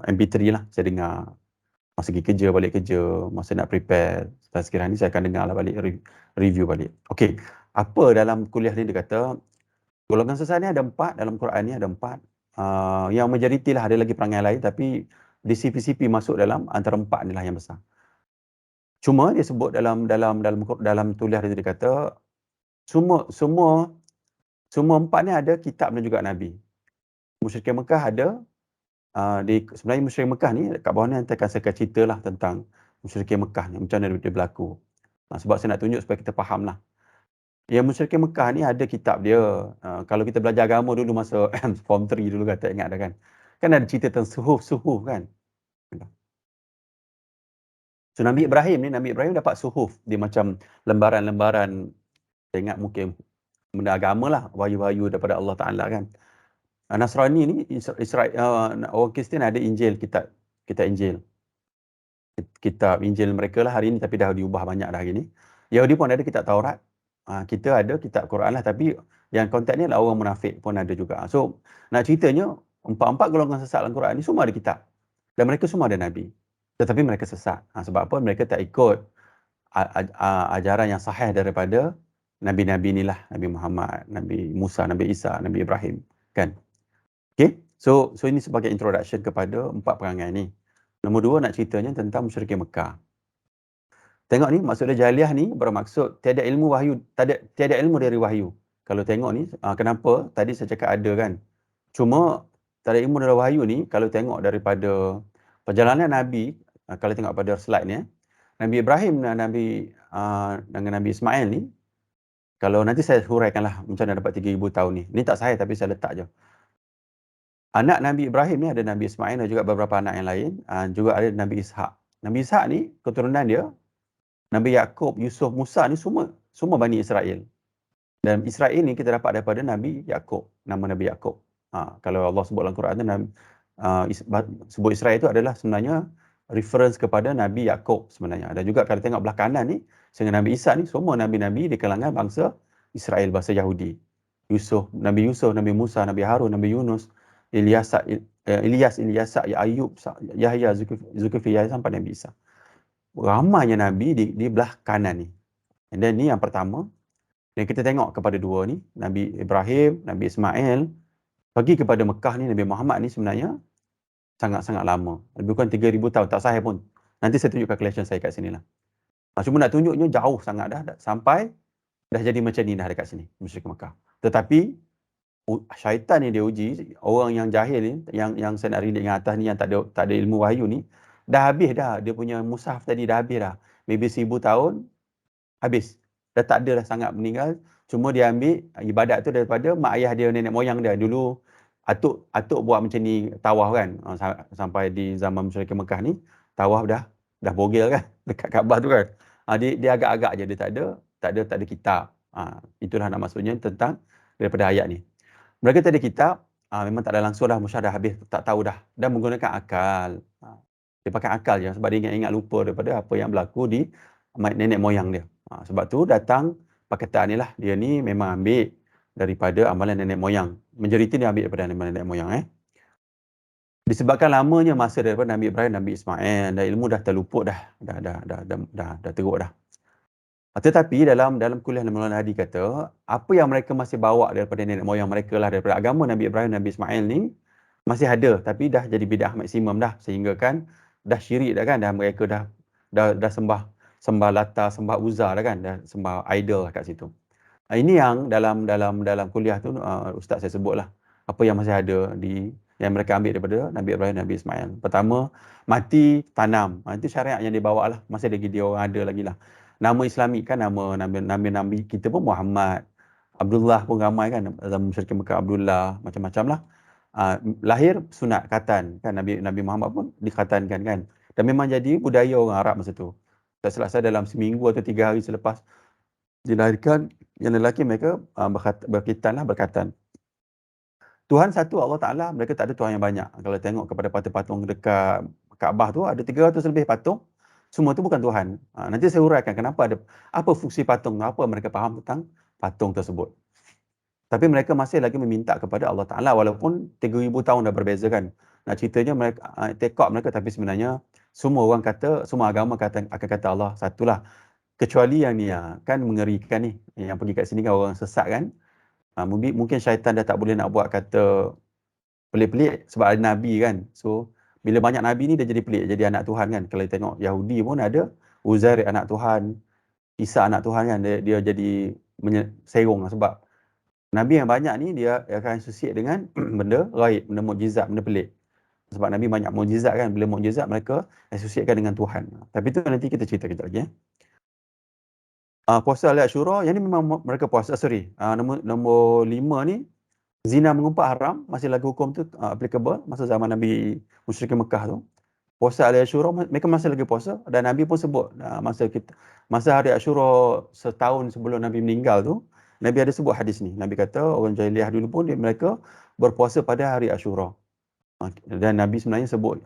MP3 lah. Saya dengar masa pergi kerja, balik kerja, masa nak prepare sekiranya ni saya akan dengar lah balik, review balik. Okay, apa dalam kuliah ni dia kata, golongan sesat ni ada 4, dalam Quran ni ada 4. Yang majoriti lah, ada lagi perangai lain, tapi di CP-CP masuk dalam antara 4 ni lah yang besar. Cuma dia sebut dalam tuliah dia kata, semua 4 ni ada kitab dan juga Nabi. Musyrikin Mekah ada, sebenarnya musyrikin Mekah ni kat bawah ni saya akan cerita lah tentang musyrikin Mekah ni, macam mana dia berlaku. Sebab saya nak tunjuk supaya kita faham lah. Yang musyrikin Mekah ni ada kitab dia. Kalau kita belajar agama dulu masa form 3 dulu kan, tak ingat dah kan. Kan ada cerita tentang suhuf kan. So Nabi Ibrahim dapat suhuf. Dia macam lembaran-lembaran, saya ingat mungkin benda agama lah, wahyu-wahyu daripada Allah Ta'ala kan. Nasrani ni, orang Kristian ada Injil, kitab Injil. Kitab Injil mereka lah hari ni, tapi dah diubah banyak dah hari ni. Yahudi pun ada kitab Taurat. Kita ada kitab Quran lah, tapi yang kontak ni lah orang munafik pun ada juga. So nak ceritanya, empat-empat golongan sesat dalam Quran ni semua ada kitab. Dan mereka semua ada Nabi. Tetapi mereka sesat. Sebab apa? Mereka tak ikut ajaran yang sahih daripada Nabi-Nabi ni lah. Nabi Muhammad, Nabi Musa, Nabi Isa, Nabi Ibrahim. Kan? Okay? So ini sebagai introduction kepada empat perangai ni. Nombor dua nak ceritanya tentang musyrikin Mekah. Tengok ni, maksud dia jahiliah ni bermaksud tiada ilmu wahyu, tiada ilmu dari wahyu. Kalau tengok ni, kenapa tadi saya cakap ada kan. Cuma tiada ilmu dari wahyu ni, kalau tengok daripada perjalanan Nabi, kalau tengok pada slide ni, Nabi Ibrahim dan Nabi Ismail ni, kalau nanti saya huraikanlah macam mana dapat 3,000 tahun ni. Ni tak saya, tapi saya letak je. Anak Nabi Ibrahim ni ada Nabi Ismail dan juga beberapa anak yang lain. Juga ada Nabi Ishak. Nabi Ishak ni, keturunan dia, Nabi Yaakob, Yusuf, Musa ni semua Bani Israel. Dan Israel ni kita dapat daripada Nabi Yaakob, nama Nabi Yaakob. Kalau Allah sebut dalam Quran tu, sebut Israel itu adalah sebenarnya reference kepada Nabi Yaakob sebenarnya. Dan juga kalau tengok belah kanan ni, sehingga Nabi Isa ni semua Nabi-Nabi di kalangan bangsa Israel, bahasa Yahudi. Nabi Yusuf, Nabi Musa, Nabi Harun, Nabi Yunus, Ilyas, Ayub, Yahya, Zulkifli, sampai Nabi Isa. Ramainya Nabi di belah kanan ni. And then ni yang pertama. Dan kita tengok kepada dua ni, Nabi Ibrahim, Nabi Ismail, pergi kepada Mekah ni, Nabi Muhammad ni sebenarnya sangat-sangat lama. Lebih kurang 3,000 tahun, tak sahih pun. Nanti saya tunjuk calculation saya kat sini lah. Cuma nak tunjuknya jauh sangat dah, sampai dah jadi macam ni dah dekat sini, musyrik Mekah. Tetapi syaitan ni dia uji, orang yang jahil ni, yang saya nak relate dengan atas ni, yang tak ada ilmu wahyu ni, dah habis dah, dia punya mushaf tadi dah habis dah. Maybe 1,000 tahun, habis. Dah tak ada dah sangat meninggal. Cuma dia ambil ibadat tu daripada mak ayah dia, nenek moyang dia. Dulu, atuk buat macam ni, tawaf kan. Sampai di zaman musyrikin Mekah ni, tawaf dah bogel kan, dekat Kaabah tu kan. Dia agak-agak je, dia tak ada kitab. Itulah nak maksudnya tentang daripada ayat ni. Mereka tak ada kitab, memang tak ada langsung dah, musyrik dah habis, tak tahu dah. Dan menggunakan akal. Dia pakai akal je, sebab dia ingat-ingat lupa daripada apa yang berlaku di nenek moyang dia. Sebab tu datang perkataan ni lah, dia ni memang ambil daripada amalan nenek moyang. Majoriti dia ambil daripada amalan nenek moyang. Disebabkan lamanya masa daripada Nabi Ibrahim, Nabi Ismail, dan ilmu dah terluput dah teruk dah. Tetapi dalam kuliah Maulana Hadi kata, apa yang mereka masih bawa daripada nenek moyang mereka lah, daripada agama Nabi Ibrahim, Nabi Ismail ni, masih ada, tapi dah jadi bidah maksimum dah, sehingga kan dah syirik dah kan, dah mereka dah sembah Lata, sembah Uzza dah kan, dah sembah idol kat situ. Ini yang dalam kuliah tu ustaz saya sebut lah, apa yang masih ada yang mereka ambil daripada Nabi Ibrahim, Nabi Ismail. Pertama, mati tanam. Itu syariat yang dibawa lah, masih lagi dia orang ada lagi lah. Nama Islami kan, nama Nabi kita pun Muhammad, Abdullah pun ramai kan, dalam musyrikin Mekah Abdullah, macam-macam lah. Lahir sunat khatan kan, Nabi Muhammad pun dikhatankan kan. Dan memang jadi budaya orang Arab masa tu. Tak silap saya, dalam seminggu atau 3 hari selepas dilahirkan, yang lelaki mereka berkhatan. Tuhan satu, Allah Ta'ala, mereka tak ada Tuhan yang banyak. Kalau tengok kepada patung-patung dekat Kaabah tu, ada 300 lebih patung. Semua tu bukan Tuhan. Nanti saya uraikan kenapa apa fungsi patung, apa mereka faham tentang patung tersebut. Tapi mereka masih lagi meminta kepada Allah Ta'ala, walaupun 3,000 tahun dah berbeza kan. Nak ceritanya mereka, tekok mereka, tapi sebenarnya semua agama akan kata Allah satulah. Kecuali yang ni kan mengerikan ni. Yang pergi kat sini kan orang sesat kan. Mungkin syaitan dah tak boleh nak buat kata pelik-pelik sebab ada Nabi kan. So, bila banyak Nabi ni dia jadi pelik, jadi anak Tuhan kan. Kalau tengok Yahudi pun ada Uzair anak Tuhan, Isa anak Tuhan kan. Dia jadi serong lah, sebab Nabi yang banyak ni dia akan associate dengan benda gaib, benda mukjizat, benda pelik. Sebab Nabi banyak mukjizat kan. Bila mukjizat mereka associatekan dengan Tuhan. Tapi tu nanti kita cerita kejap lagi. Puasa hari Ashura, yang ni memang mereka puasa, nombor 5 ni, zina mengumpat haram, masih lagi hukum tu applicable masa zaman Nabi musyrikin Mekah tu. Puasa hari Ashura, mereka masih lagi puasa, dan Nabi pun sebut masa hari Ashura setahun sebelum Nabi meninggal tu, Nabi ada sebut hadis ni. Nabi kata orang jahiliah dulu pun mereka berpuasa pada hari Ashura. Dan Nabi sebenarnya sebut,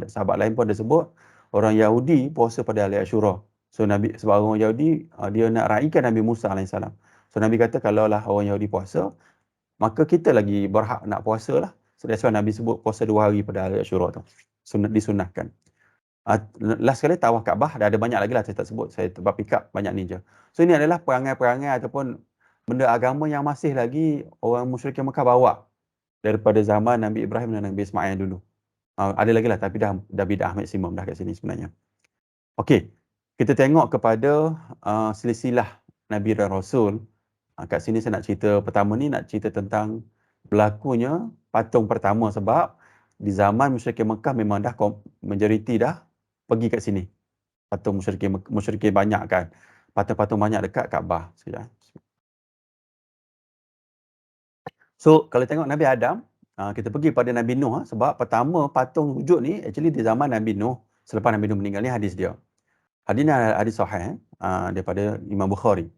sahabat lain pun ada sebut, orang Yahudi puasa pada hari Ashura. So Nabi, sebab orang Yahudi dia nak raikan Nabi Musa AS. So Nabi kata kalaulah orang Yahudi puasa, maka kita lagi berhak nak puasa lah. So that's why Nabi sebut puasa 2 hari pada hari Ashura tu. Disunahkan. Last sekali tawaf Kaabah, dah ada banyak lagi lah saya tak sebut, saya tempat pick up banyak ni je. So ini adalah perangai-perangai ataupun benda agama yang masih lagi orang musyrikin Mekah bawa daripada zaman Nabi Ibrahim dan Nabi Ismail dulu. Ada lagi lah, tapi dah bidah maksimum dah kat sini sebenarnya. Okey, kita tengok kepada silsilah Nabi dan Rasul. Kat sini saya nak cerita pertama ni, nak cerita tentang berlakunya patung pertama, sebab di zaman musyrikin Mekah memang dah majoriti dah pergi kat sini. Patung musyrikin banyak kan. Patung-patung banyak dekat Kaabah. So kalau tengok Nabi Adam, kita pergi pada Nabi Nuh, sebab pertama patung wujud ni actually di zaman Nabi Nuh. Selepas Nabi Nuh meninggal ni hadis dia. Hadis ni hadis sahih daripada Imam Bukhari.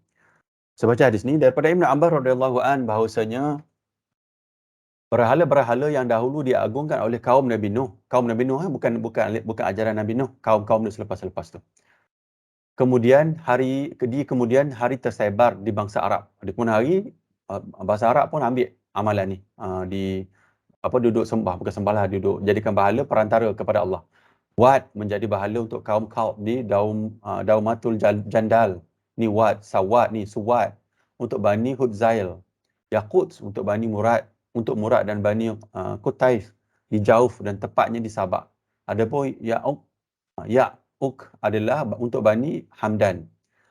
Saya baca hadis ni daripada Ibn Abbas radhiyallahu an, bahawasanya berhala-berhala yang dahulu diagungkan oleh kaum Nabi Nuh. Kaum Nabi Nuh bukan ajaran Nabi Nuh, kaum-kaum selepas-lepas tu. Kemudian hari tersebar di bangsa Arab. Di kemudian hari bangsa Arab pun ambil amalan ni, duduk sembah, bukan sembah lah, duduk jadikan bahala perantara kepada Allah. Wat menjadi bahala untuk kaum Kalb ni, Daumatul Jandal ni, Wat, Sawat ni, Suwat untuk Bani Hudzail, Yaqut untuk Bani Murad, untuk Murad dan Bani Qutaif di Jauf dan tepatnya di Sabak. Adapun Ya'uk adalah untuk Bani Hamdan.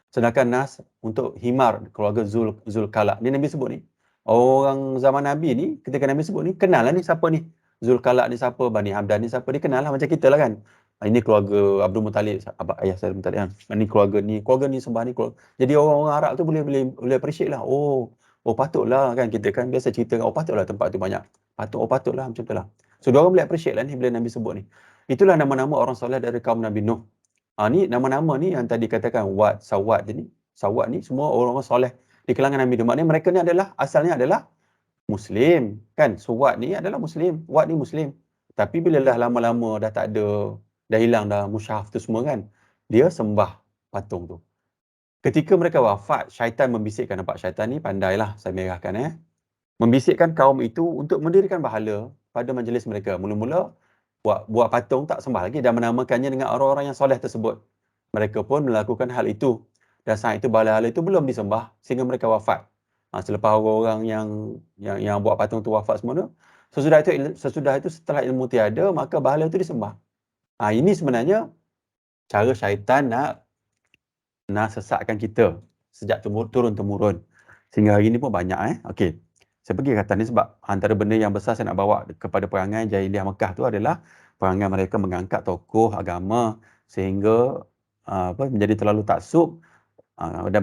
Sedangkan Nas untuk Himar, keluarga Zulkalak. Ni Nabi sebut ni. Orang zaman Nabi ni, ketika Nabi sebut ni, kenal lah ni siapa ni. Zulkalak ni siapa, Bani Hamdan ni siapa, dia kenal lah macam kita lah kan. Ini keluarga Abdul Muttalib, ayah saya Abdul Muttalib kan. Ini keluarga ni sembah ni keluarga. Jadi orang-orang Arab tu boleh appreciate lah. Oh patutlah kan, kita kan biasa cerita kan, patutlah tempat tu banyak. Patutlah macam tu lah. So diorang boleh appreciate lah ni bila Nabi sebut ni. Itulah nama-nama orang soleh dari kaum Nabi Nuh. Ni nama-nama ni yang tadi katakan Wat, Sawat ni. Sawat ni semua orang-orang soleh di kalangan Nabi Nuh. Maknanya mereka ni asalnya adalah Muslim kan. Suwat ni adalah Muslim, Wat ni Muslim. Tapi bila dah lama-lama dah tak ada, dah hilang dah musyaf tu semua kan, dia sembah patung tu. Ketika mereka wafat, syaitan membisikkan, nampak syaitan ni pandailah saya merahkan membisikkan kaum itu untuk mendirikan bahala pada majlis mereka. Mula-mula buat patung tak sembah lagi dan menamakannya dengan orang-orang yang soleh tersebut. Mereka pun melakukan hal itu. Dan saat itu bahala itu belum disembah sehingga mereka wafat. Selepas orang-orang yang buat patung tu wafat semua, sesudah itu setelah ilmu tiada, maka bahala itu disembah. Ini sebenarnya cara syaitan nak sesatkan kita sejak turun-temurun. Sehingga hari ni pun banyak Okey. Saya pergi kata ni sebab antara benda yang besar saya nak bawa kepada perangai jahiliah Mekah tu adalah perangai mereka mengangkat tokoh agama sehingga menjadi terlalu taksub, dan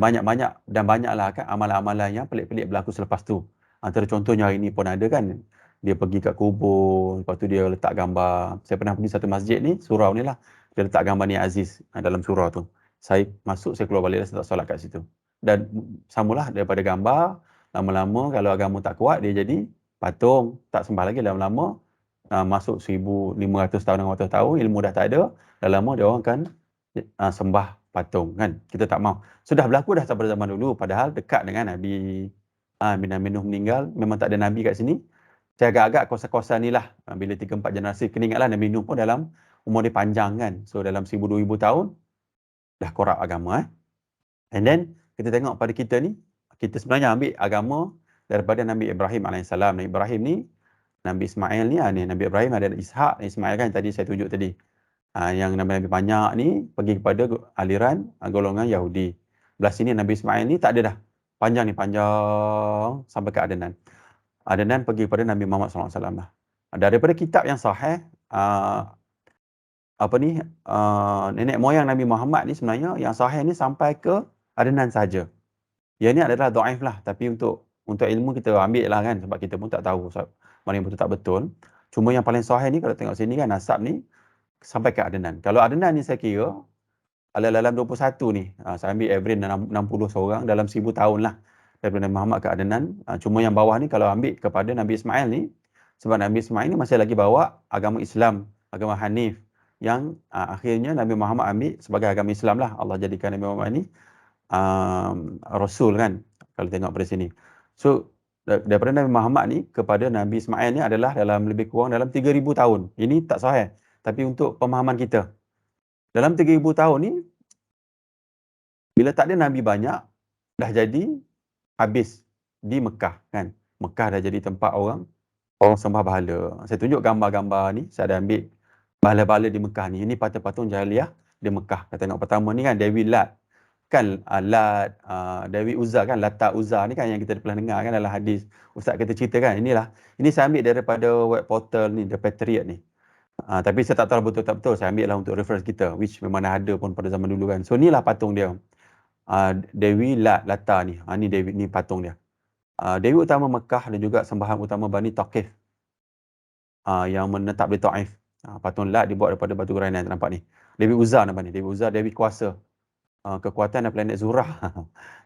banyaklah kan amalan-amalan yang pelik-pelik berlaku selepas tu. Antara contohnya hari ni pun ada kan, dia pergi kat kubur, lepas tu dia letak gambar. Saya pernah pergi satu masjid ni, surau ni lah, dia letak gambar ni Aziz dalam surau tu. Saya masuk, saya keluar balik, saya tak solat kat situ. Dan samalah daripada gambar, lama-lama kalau agama tak kuat, dia jadi patung, tak sembah lagi. Lama-lama masuk 1500 tahun, 600 tahun, ilmu dah tak ada, dah lama dia orang akan sembah patung kan. Kita tak mau. Sudah berlaku dah daripada zaman dulu, padahal dekat dengan Nabi Nabi Nuh meninggal, memang tak ada Nabi kat sini. Saya agak-agak kuasa-kuasa ni lah, bila 3-4 generasi, kena ingatlah Nabi Nuh pun dalam umur dia panjang kan. So dalam 1000-2000 tahun, dah korak agama And then kita tengok pada kita ni, kita sebenarnya ambil agama daripada Nabi Ibrahim AS. Nabi Ibrahim ni, Nabi Ismail ni, Nabi Ibrahim ada Ishak, Ismail kan tadi saya tunjuk tadi. Yang Nabi banyak ni pergi kepada aliran golongan Yahudi. Belah sini Nabi Ismail ni tak ada dah. Panjang sampai ke Adnan. Adnan pergi kepada Nabi Muhammad SAW lah. Daripada kitab yang sahih, nenek moyang Nabi Muhammad ni sebenarnya yang sahih ni sampai ke adenan saja. Yang ni adalah dhaif lah, tapi untuk ilmu kita ambil lah kan, sebab kita pun tak tahu mana yang betul tak betul. Cuma yang paling sahih ni kalau tengok sini kan, nasab ni sampai ke adenan. Kalau adenan ni saya kira dalam 21 ni, saya ambil average 60 seorang dalam 1000 tahun lah daripada Nabi Muhammad ke adenan. Cuma yang bawah ni kalau ambil kepada Nabi Ismail ni, sebab Nabi Ismail ni masih lagi bawa agama Islam, agama Hanif, yang akhirnya Nabi Muhammad ambil sebagai agama Islam lah. Allah jadikan Nabi Muhammad ni Rasul kan, kalau tengok pada sini. So daripada Nabi Muhammad ni kepada Nabi Ismail ni adalah dalam lebih kurang dalam 3000 tahun. Ini tak sahih, tapi untuk pemahaman kita, dalam 3000 tahun ni, bila tak ada Nabi banyak, dah jadi habis di Mekah kan. Mekah dah jadi tempat orang sembah bahala. Saya tunjuk gambar-gambar ni, saya ada ambil bahala-bahala di Mekah ni. Ini patung-patung jahiliah di Mekah. Kita tengok pertama ni kan, Dewi Lat. Kan Lat, Dewi Uzza kan, Lata Uzza ni kan yang kita pernah dengar kan dalam hadis. Ustaz kita cerita kan, inilah. Ini saya ambil daripada web portal ni, The Patriot ni. Tapi saya tak tahu betul tak betul, saya ambil lah untuk reference kita, which memang ada pun pada zaman dulu kan. So inilah patung dia. Dewi Lata ni. Ni Dewi, ni patung dia. Dewi utama Mekah dan juga sembahan utama Bani Thaqif yang menetap di Taif. Patung Lat dibuat daripada batu granit, nampak ni. Dewi Uzza nampak ni. Dewi Uzza, Dewi kuasa. Kekuatan dan planet Zurah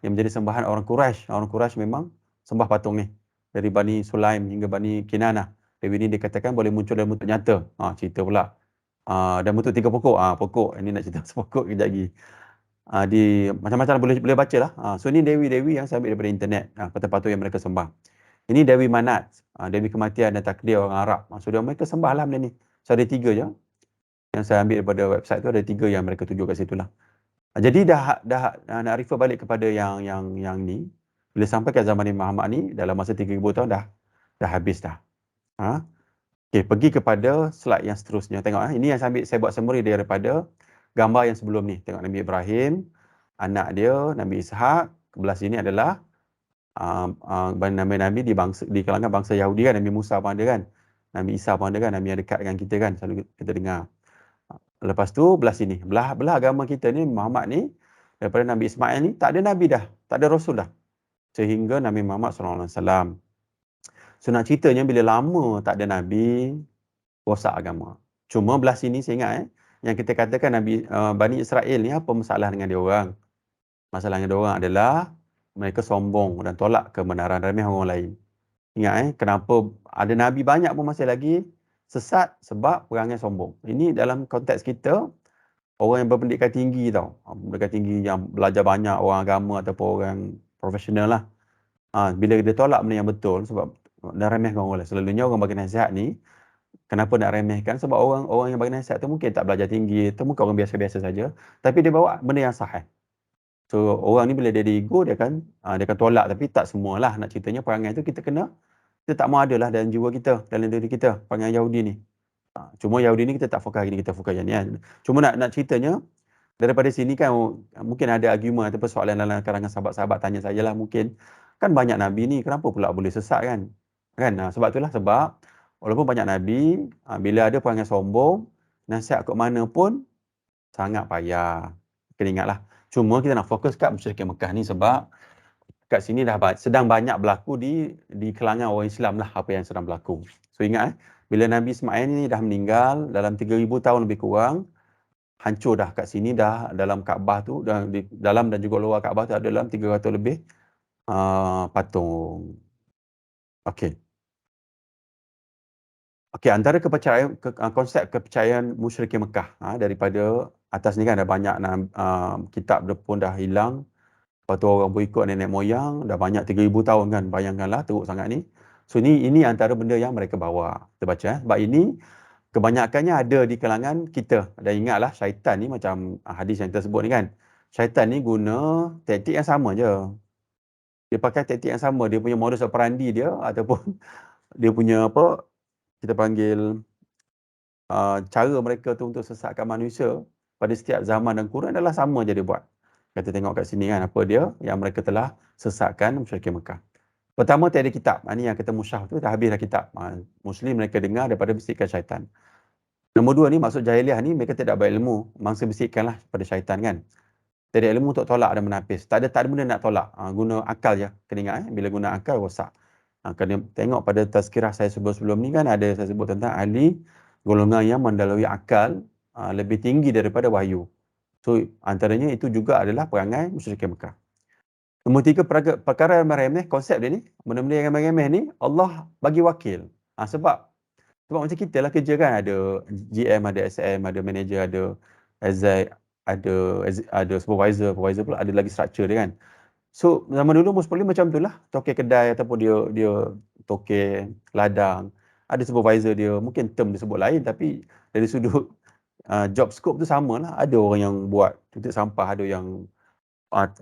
yang menjadi sembahan orang Quraisy. Orang Quraisy memang sembah patung ni. Dari Bani Sulaim hingga Bani Kinanah. Dewi ni dikatakan boleh muncul dalam bentuk nyata. Cerita pula. Dan bentuk 3 pokok. Pokok. Ini nak cerita sepokok kejap lagi. Di macam-macam boleh baca lah. So ni dewi-dewi yang saya ambil daripada internet, patung-patung yang mereka sembah. Ini Dewi Manat, Dewi kematian dan takdir orang Arab. So mereka sembah lah benda ni. So ada 3 je yang saya ambil daripada website tu, ada 3 yang mereka tunjuk kat situ lah. Jadi dah nak refer balik kepada yang ni, bila sampai ke zaman Nabi Muhammad ni dalam masa 3000 tahun dah habis dah. Okey, pergi kepada slide yang seterusnya. Tengok ini yang saya buat summary daripada gambar yang sebelum ni. Tengok Nabi Ibrahim, anak dia Nabi Ishak, sebelah sini adalah Nabi di kalangan bangsa Yahudi kan. Nabi Musa pun ada kan, Nabi Isa pun ada kan, Nabi yang dekat dengan kita kan, selalu kita dengar. Lepas tu belah sini, belah agama kita ni, Muhammad ni, daripada Nabi Ismail ni tak ada Nabi dah, tak ada Rasul dah, sehingga Nabi Muhammad SAW. So nak ceritanya bila lama tak ada Nabi, rosak agama. Cuma belah sini saya ingat yang kita katakan Nabi Bani Israel ni, apa masalah dengan dia orang? Masalahnya dia orang adalah mereka sombong dan tolak kebenaran, remeh orang lain. Ingat kenapa ada Nabi banyak pun masih lagi sesat, sebab perangai sombong. Ini dalam konteks kita, orang yang berpendidikan tinggi tau. Pendidikan tinggi yang belajar banyak, orang agama ataupun orang profesional lah. Bila dia tolak benda yang betul, sebab dia remehkan orang lain. Selalunya orang bagi nasihat ni, kenapa nak remehkan? Sebab orang yang bagi nasihat tu mungkin tak belajar tinggi, tu mungkin orang biasa-biasa saja, tapi dia bawa benda yang sahih. So orang ni bila dia ada ego, dia akan tolak. Tapi tak semualah, nak ceritanya perangai tu kita tak mau ada lah dalam jiwa kita, dalam diri kita, perangai Yahudi ni. Cuma Yahudi ni kita tak fokus hari ni, kita fokus yang ni kan. Cuma nak ceritanya, daripada sini kan mungkin ada argument ataupun soalan dalam kalangan sahabat-sahabat tanya sajalah mungkin, kan banyak Nabi ni, kenapa pula boleh sesat kan? Sebab itulah sebab, walaupun banyak Nabi, bila ada perangai sombong, nasihat kat mana pun, sangat payah. Kena ingatlah. Cuma kita nak fokus kat musyrikin Mekah ni sebab, kat sini dah sedang banyak berlaku di kalangan orang Islam lah apa yang sedang berlaku. So ingat bila Nabi Ismail ni dah meninggal dalam 3000 tahun lebih kurang, hancur dah kat sini dah, dalam Kaabah tu, dalam dan juga luar Kaabah tu ada dalam 300 lebih patung. Okey, antara kepercayaan konsep kepercayaan musyrikin Mekah, daripada atas ni kan ada banyak kitab dia pun dah hilang. Lepas tu orang pun ikut nenek moyang, dah banyak 3000 tahun kan, bayangkanlah teruk sangat ni. So ini antara benda yang mereka bawa. Kita baca sebab ini kebanyakannya ada di kalangan kita. Dan ingatlah syaitan ni macam hadis yang kita sebut ni kan, syaitan ni guna taktik yang sama je. Dia pakai taktik yang sama, dia punya modus operandi dia ataupun dia punya kita panggil cara mereka tu untuk sesatkan manusia pada setiap zaman dan kurun adalah sama je dia buat. Kita tengok kat sini kan, apa dia yang mereka telah sesatkan musyrikin Mekah. Pertama, tiada kitab. Ini yang kata musyaf tu, dah habis dah kitab. Muslim mereka dengar daripada bisikan syaitan. Nombor 2 ni, maksud jahiliah ni, mereka tidak berilmu. Mangsa bisikkan lah pada syaitan kan. Tiada ilmu untuk tolak dan menapis. Tak ada benda nak tolak. Guna akal je. Kena ingat bila guna akal rosak. Kena tengok pada tazkirah saya sebelum-sebelum ni kan ada saya sebut tentang ahli golongan yang mendalui akal lebih tinggi daripada wahyu. So antaranya itu juga adalah perangai musyrikin Mekah. Nombor 3, perkara yang meremeh, konsep dia ni, benda-benda yang remeh ni Allah bagi wakil. Sebab macam kita lah kerja kan, ada GM, ada SM, ada manager, ada exec, ada supervisor pula ada lagi structure dia kan. So zaman dulu mostly macam tu lah, tokek kedai ataupun dia tokek ladang, ada supervisor dia, mungkin term dia sebut lain tapi dari sudut job scope tu sama lah. Ada orang yang buat tutup sampah, ada yang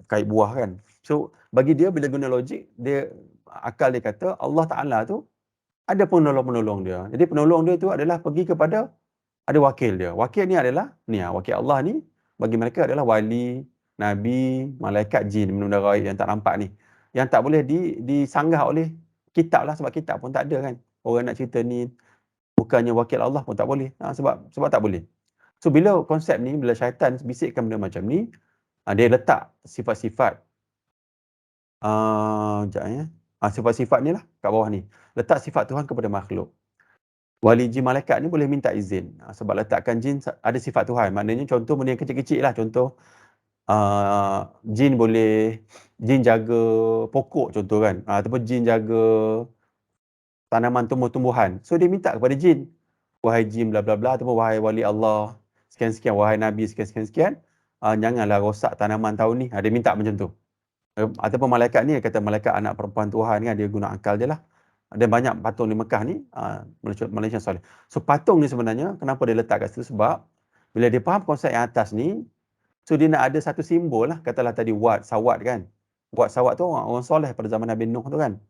kait buah kan. So bagi dia bila guna logik, dia akal dia kata Allah Ta'ala tu ada penolong-penolong dia. Jadi penolong dia tu adalah pergi kepada ada wakil dia. Wakil ni adalah wakil Allah ni bagi mereka adalah wali, nabi, malaikat, jin, benda gaib yang tak nampak ni. Yang tak boleh disanggah oleh kitab lah, sebab kitab pun tak ada kan. Orang nak cerita ni bukannya wakil Allah pun tak boleh. Sebab tak boleh. So bila konsep ni, bila syaitan bisikkan benda macam ni, dia letak sifat-sifat sifat-sifat ni lah kat bawah ni. Letak sifat Tuhan kepada makhluk. Wali jin malaikat ni boleh minta izin. Sebab letakkan jin ada sifat Tuhan. Maknanya contoh benda yang kecil-kecil lah. Contoh jin jaga pokok contoh kan. Ataupun jin jaga tanaman tumbuh-tumbuhan. So dia minta kepada jin. Wahai jin bla bla bla, ataupun wahai wali Allah sekian-sekian, wahai nabi sekian-sekian, janganlah rosak tanaman tahun ni. Dia minta macam tu. Ataupun malaikat ni, kata malaikat anak perempuan Tuhan kan, dia guna akal dia lah. Ada banyak patung di Mekah ni, Malaysia soleh. So patung ni sebenarnya, kenapa dia letak kat situ? Sebab bila dia faham konsep yang atas ni, so dia nak ada satu simbol lah. Katalah tadi Wat, Sawat kan. Wat, Sawat tu orang soleh pada zaman Nabi Nuh tu kan.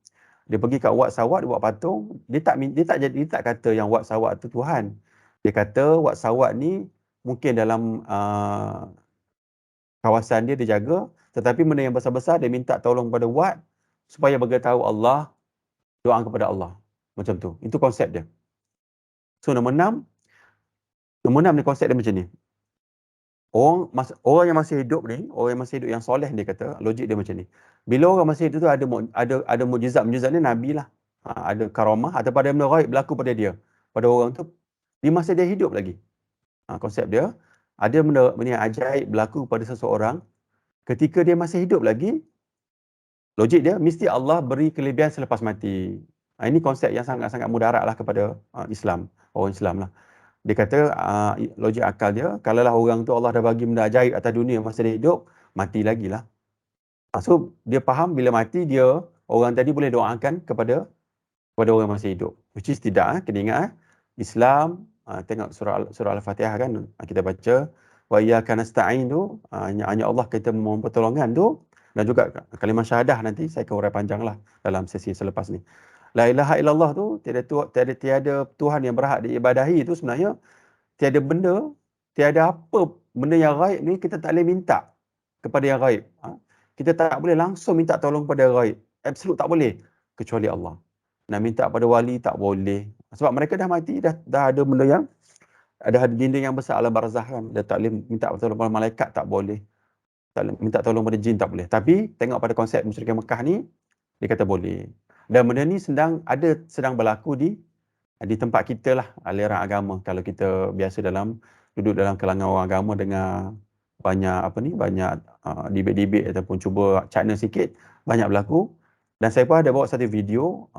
Dia pergi kat Wat, Sawat, dia buat patung. Dia tak kata yang Wat, Sawat tu Tuhan. Dia kata Wat, Sawat ni mungkin dalam kawasan dia jaga, tetapi benda yang besar-besar dia minta tolong pada Wat supaya beritahu Allah, doa kepada Allah. Macam tu. Itu konsep dia. So nombor 6 ni konsep dia macam ni. Orang yang masih hidup ni, orang yang masih hidup yang soleh, dia kata, logik dia macam ni. Bila orang masih hidup tu ada mukjizat ni nabi lah. Ada karamah ataupun ada benda gaib berlaku pada dia. Pada orang tu di masa dia hidup lagi. Konsep dia ada benda yang ajaib berlaku pada seseorang ketika dia masih hidup lagi. Logik dia mesti Allah beri kelebihan selepas mati. Ini konsep yang sangat-sangat mudarat lah kepada Islam, orang Islam lah. Dia kata logik akal dia, kalaulah orang tu Allah dah bagi benda ajaib atas dunia masa dia hidup, mati lagi lah. So dia faham bila mati dia, orang tadi boleh doakan kepada orang masih hidup. Which is tidak, kena ingat Islam, tengok surah Al-Fatihah kan, kita baca wa iyyaka nasta'in tu, hanya Allah kita memohon pertolongan tu, dan juga kalimah syahadah nanti saya akan urai panjang lah dalam sesi selepas ni. La ilaha illallah tu, tiada Tuhan yang berhak diibadahi tu sebenarnya tiada apa benda yang gaib ni kita tak boleh minta kepada yang gaib. Kita tak boleh langsung minta tolong pada gaib. Absolut tak boleh kecuali Allah. Nak minta pada wali tak boleh. Sebab mereka dah mati, dah ada benda yang ada dinding yang besar alam barzah kan. Dia tak boleh minta tolong pada malaikat, tak boleh. Tak boleh minta tolong pada jin, tak boleh. Tapi tengok pada konsep musyrikin Mekah ni, dia kata boleh. Dan benda ni sedang berlaku di tempat kita lah, aliran agama. Kalau kita biasa duduk dalam kalangan orang agama, dengar banyak debate ataupun cuba cakna sikit, banyak berlaku. Dan saya pun ada bawa satu video,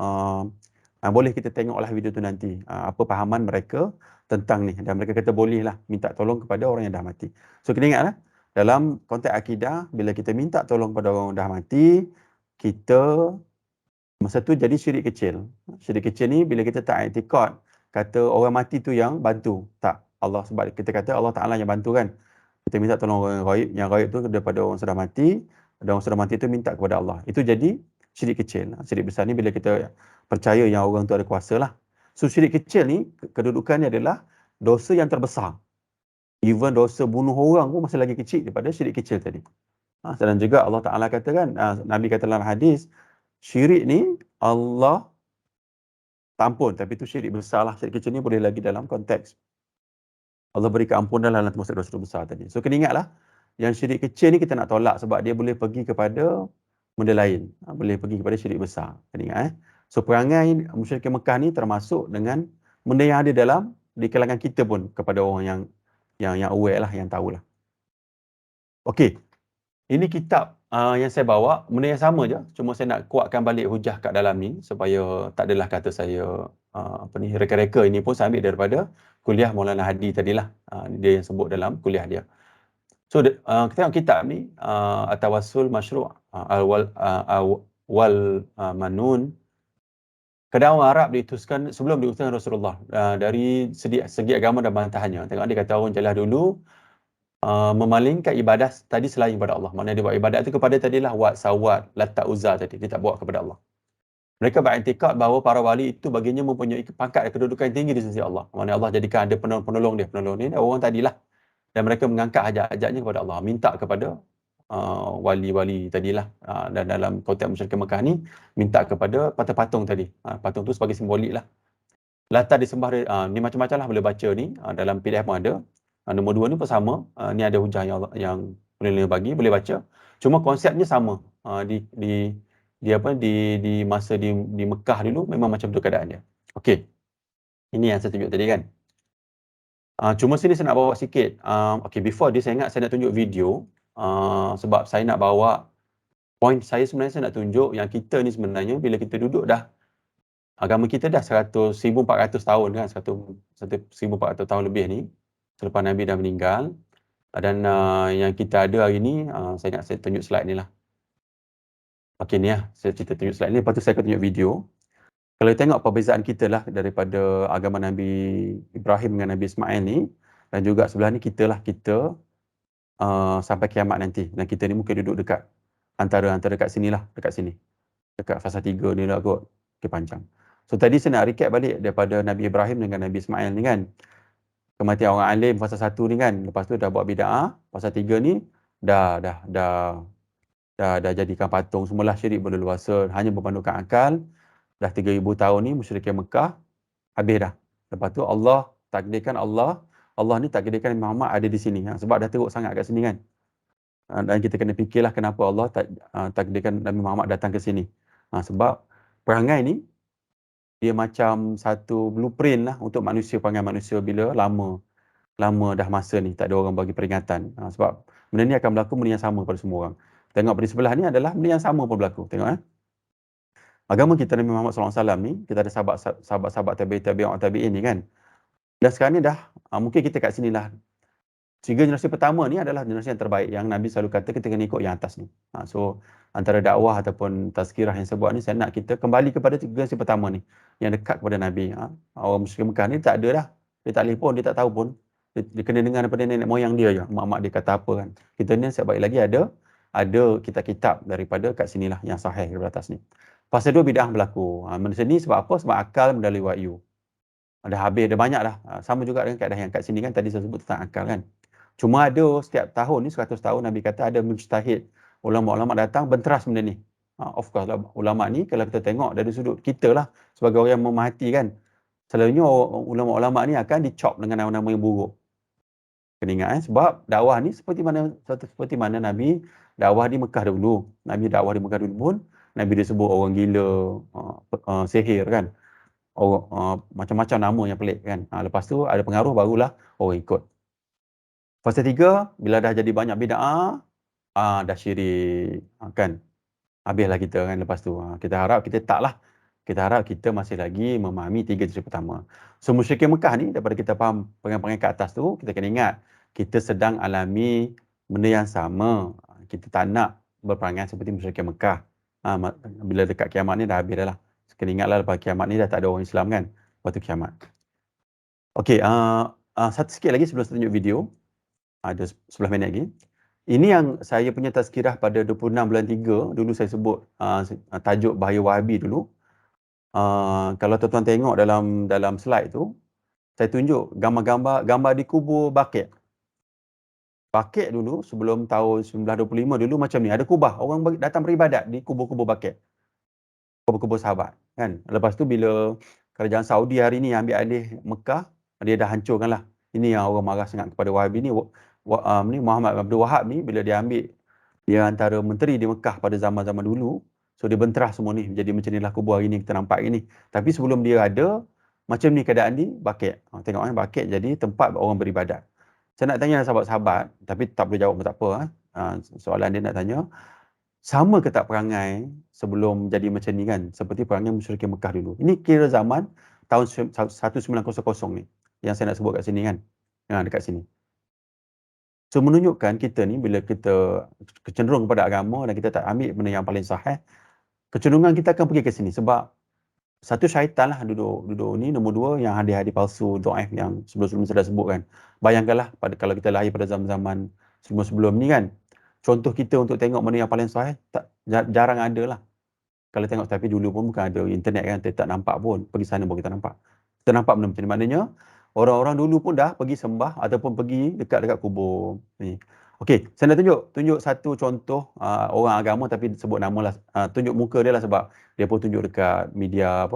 boleh kita tengoklah video tu nanti, apa pahaman mereka tentang ni. Dan mereka kata boleh lah minta tolong kepada orang yang dah mati. So kena ingat lah, dalam konteks akidah, bila kita minta tolong pada orang yang dah mati, kita masa tu jadi syirik kecil. Syirik kecil ni bila kita tak i'tikad kata orang mati tu yang bantu. Tak. Allah, sebab kita kata Allah Ta'ala yang bantu kan. Kita minta tolong orang gaib. Yang gaib tu daripada orang sudah mati. Dan orang sudah mati tu minta kepada Allah. Itu jadi syirik kecil. Syirik besar ni bila kita percaya yang orang tu ada kuasa lah. So syirik kecil ni kedudukannya adalah dosa yang terbesar. Even dosa bunuh orang pun masih lagi kecil daripada syirik kecil tadi. Dan juga Allah Ta'ala kata kan, Nabi kata dalam hadis, syirik ni Allah tak ampun, tapi itu syirik besar lah. Syirik kecil ni boleh lagi dalam konteks Allah beri keampunan dalam termasuk dosa besar tadi. So kena ingatlah, Yang syirik kecil ni kita nak tolak sebab dia boleh pergi kepada benda lain. Boleh pergi kepada syirik besar. Kena ingat. So perangai musyrikin Mekah ni termasuk dengan benda yang ada dalam di kalangan kita pun kepada orang yang aware lah, yang tahulah. Okey. Ini kitab yang saya bawa, benda yang sama je. Cuma saya nak kuatkan balik hujah kat dalam ni supaya tak adalah kata saya reka-reka. Ini pun saya ambil daripada kuliah Maulana Hadi tadilah. Dia yang sebut dalam kuliah dia. So kita tengok kitab ni, At-Tawassul Masyru' wal Manun. Kadang orang Arab diutuskan sebelum diutuskan Rasulullah dari segi agama dan bantahannya. Tengok dia kata orang jelas dulu memalingkan ibadah tadi selain kepada Allah. Maknanya dia buat ibadat itu kepada tadilah Wat, Sawat, Latta, Uzza tadi. Dia tak buat kepada Allah. Mereka beriktikad bahawa para wali itu baginya mempunyai pangkat dan kedudukan yang tinggi di sisi Allah. Maknanya Allah jadikan ada penolong dia. Penolong ni orang tadilah. Dan mereka mengangkat hajat-hajatnya kepada Allah. Minta kepada wali-wali tadilah. Dan dalam konteks musyrikin Mekah ni, minta kepada patung-patung tadi. Patung tu sebagai simbolik lah. Latar disembah, ni macam-macam lah boleh baca ni. Dalam PDF pun ada. Nombor 2 ni pun sama. Ni ada hujah yang boleh bagi, boleh baca. Cuma konsepnya sama. Di masa di Mekah dulu memang macam tu keadaannya. Okey. Ini yang saya tunjuk tadi kan. Cuma sini saya nak bawa sikit. Okey, before this saya ingat saya nak tunjuk video. Sebab saya nak bawa point saya sebenarnya saya nak tunjuk yang kita ni sebenarnya bila kita duduk dah agama kita dah 1,400 tahun kan, 1,400 tahun lebih ni selepas Nabi dah meninggal. Dan yang kita ada hari ni, saya nak saya tunjuk slide ni lah. Okey ni lah, saya cerita tunjuk slide ni, lepas tu saya akan tunjuk video. Kalau tengok perbezaan kita lah daripada agama Nabi Ibrahim dengan Nabi Ismail ni, dan juga sebelah ni kita sampai kiamat nanti. Dan kita ni mungkin duduk dekat antara dekat sini lah, dekat sini. Dekat fasa 3 ni lah kot. Okay, panjang. So tadi saya nak recap balik daripada Nabi Ibrahim dengan Nabi Ismail ni kan. Kematian orang alim fasa 1 ni kan. Lepas tu dah buat bid'ah. Fasa 3 ni dah jadikan patung. Semualah syirik berleluasa. Hanya berpandukan akal. Dah 3,000 tahun ni musyrikin Mekah habis dah. Lepas tu Allah takdirkan Allah ni takdirkan Muhammad ada di sini. Sebab dah teruk sangat kat sini kan. Dan kita kena fikirlah kenapa Allah takdirkan Nabi Muhammad datang ke sini. Sebab perangai ni dia macam satu blueprint lah untuk manusia, perangai manusia bila lama dah masa ni tak ada orang bagi peringatan. Sebab benda ni akan berlaku, benda yang sama pada semua orang. Tengok pada sebelah ni adalah benda yang sama pun berlaku. Tengok agama kita Nabi Muhammad SAW ni, kita ada sahabat-sahabat tabi'in ni kan. Dan sekarang ni dah, mungkin kita kat sini lah. 3 generasi pertama ni adalah generasi yang terbaik. Yang Nabi selalu kata kita kena ikut yang atas ni. So, antara dakwah ataupun tazkirah yang saya buat ni, saya nak kita kembali kepada 3 generasi pertama ni. Yang dekat kepada Nabi. Orang musyrik Mekah ni tak ada dah. Dia tak telefon, dia tak tahu pun. Dia kena dengar daripada nenek moyang dia je. Mak-mak dia kata apa kan. Kita ni sebaik lagi ada kitab-kitab daripada kat sinilah yang sahih daripada atas ni. Fasa 2 bid'ah berlaku. Manusia ni sebab apa? Sebab akal melalui wahyu. Dah habis, dah banyak dah. Sama juga dengan keadaan yang kat sini kan. Tadi saya sebut tentang akal kan. Cuma ada setiap tahun ni, 100 tahun Nabi kata ada mujtahid. Ulama-ulama datang benteras benda ni. Of course lah, ulama ni kalau kita tengok dari sudut kita lah. Sebagai orang yang memahati kan. Selalunya ulama-ulama ni akan dicop dengan nama-nama yang buruk. Kena ingat sebab dakwah ni seperti mana Nabi dakwah di Mekah dulu. Nabi dakwah di Mekah dulu pun Nabi disebut orang gila, sihir kan. Macam-macam nama yang pelik kan. Lepas tu ada pengaruh barulah orang ikut. Fasa 3 bila dah jadi banyak bid'ah, dah syirik kan. Habislah kita kan lepas tu. Kita harap kita taklah. Kita harap kita masih lagi memahami 3 jenis pertama. So musyrikin Mekah ni daripada kita faham perangai-perangai kat atas tu, kita kena ingat kita sedang alami benda yang sama. Kita tak nak berperangai seperti musyrikin Mekah. Bila dekat kiamat ni dah habis dah lah. Kena ingatlah lepas kiamat ni dah tak ada orang Islam kan. Lepas tu kiamat. Okey, satu sikit lagi sebelum saya tunjuk video. Ada 11 minit lagi. Ini yang saya punya tazkirah pada 26 bulan 3. Dulu saya sebut tajuk bahaya Wahabi dulu. Kalau tuan-tuan tengok dalam slide tu, saya tunjuk gambar di kubur Baqi'. Baqi' dulu sebelum tahun 1925 dulu macam ni, ada kubah. Orang datang beribadat di kubur-kubur Baqi'. Kubur-kubur sahabat kan. Lepas tu bila kerajaan Saudi hari ni ambil alih Mekah, dia dah hancurkan lah. Ini yang orang marah sangat kepada Wahabi ni. Muhammad Abdul Wahab ni, bila dia ambil, dia antara menteri di Mekah pada zaman-zaman dulu. So dia benterah semua ni, jadi macam inilah kubur hari ni kita nampak ini. Tapi sebelum dia ada, macam ni keadaan di Baqi'. Tengok Baqi' jadi tempat orang beribadat. Saya nak tanya sahabat-sahabat, tapi tak boleh jawab pun tak apa. Soalan dia nak tanya, sama ke tak perangai sebelum jadi macam ni kan, seperti perangai musyrikin Mekah dulu. Ini kira zaman tahun 1900 ni, yang saya nak sebut kat sini kan, dekat sini. So menunjukkan kita ni bila kita kecenderung kepada agama dan kita tak ambil benda yang paling sahih, kecenderungan kita akan pergi ke sini. Sebab satu, syaitan lah duduk ni. Nombor dua, yang hadis-hadis palsu, dhaif yang sebelum-sebelum saya dah sebut kan. Bayangkanlah kalau kita lahir pada zaman-zaman sebelum-sebelum ni kan, contoh kita untuk tengok benda yang paling sahih jarang ada lah. Kalau tengok, tapi dulu pun bukan ada internet kan, kita tak nampak pun, pergi sana pun kita nampak. Kita nampak benda macam ni, maknanya orang-orang dulu pun dah pergi sembah ataupun pergi dekat kubur ni. Okey, saya nak tunjuk satu contoh orang agama tapi sebut nama lah, tunjuk muka dia lah, sebab dia pun tunjuk dekat media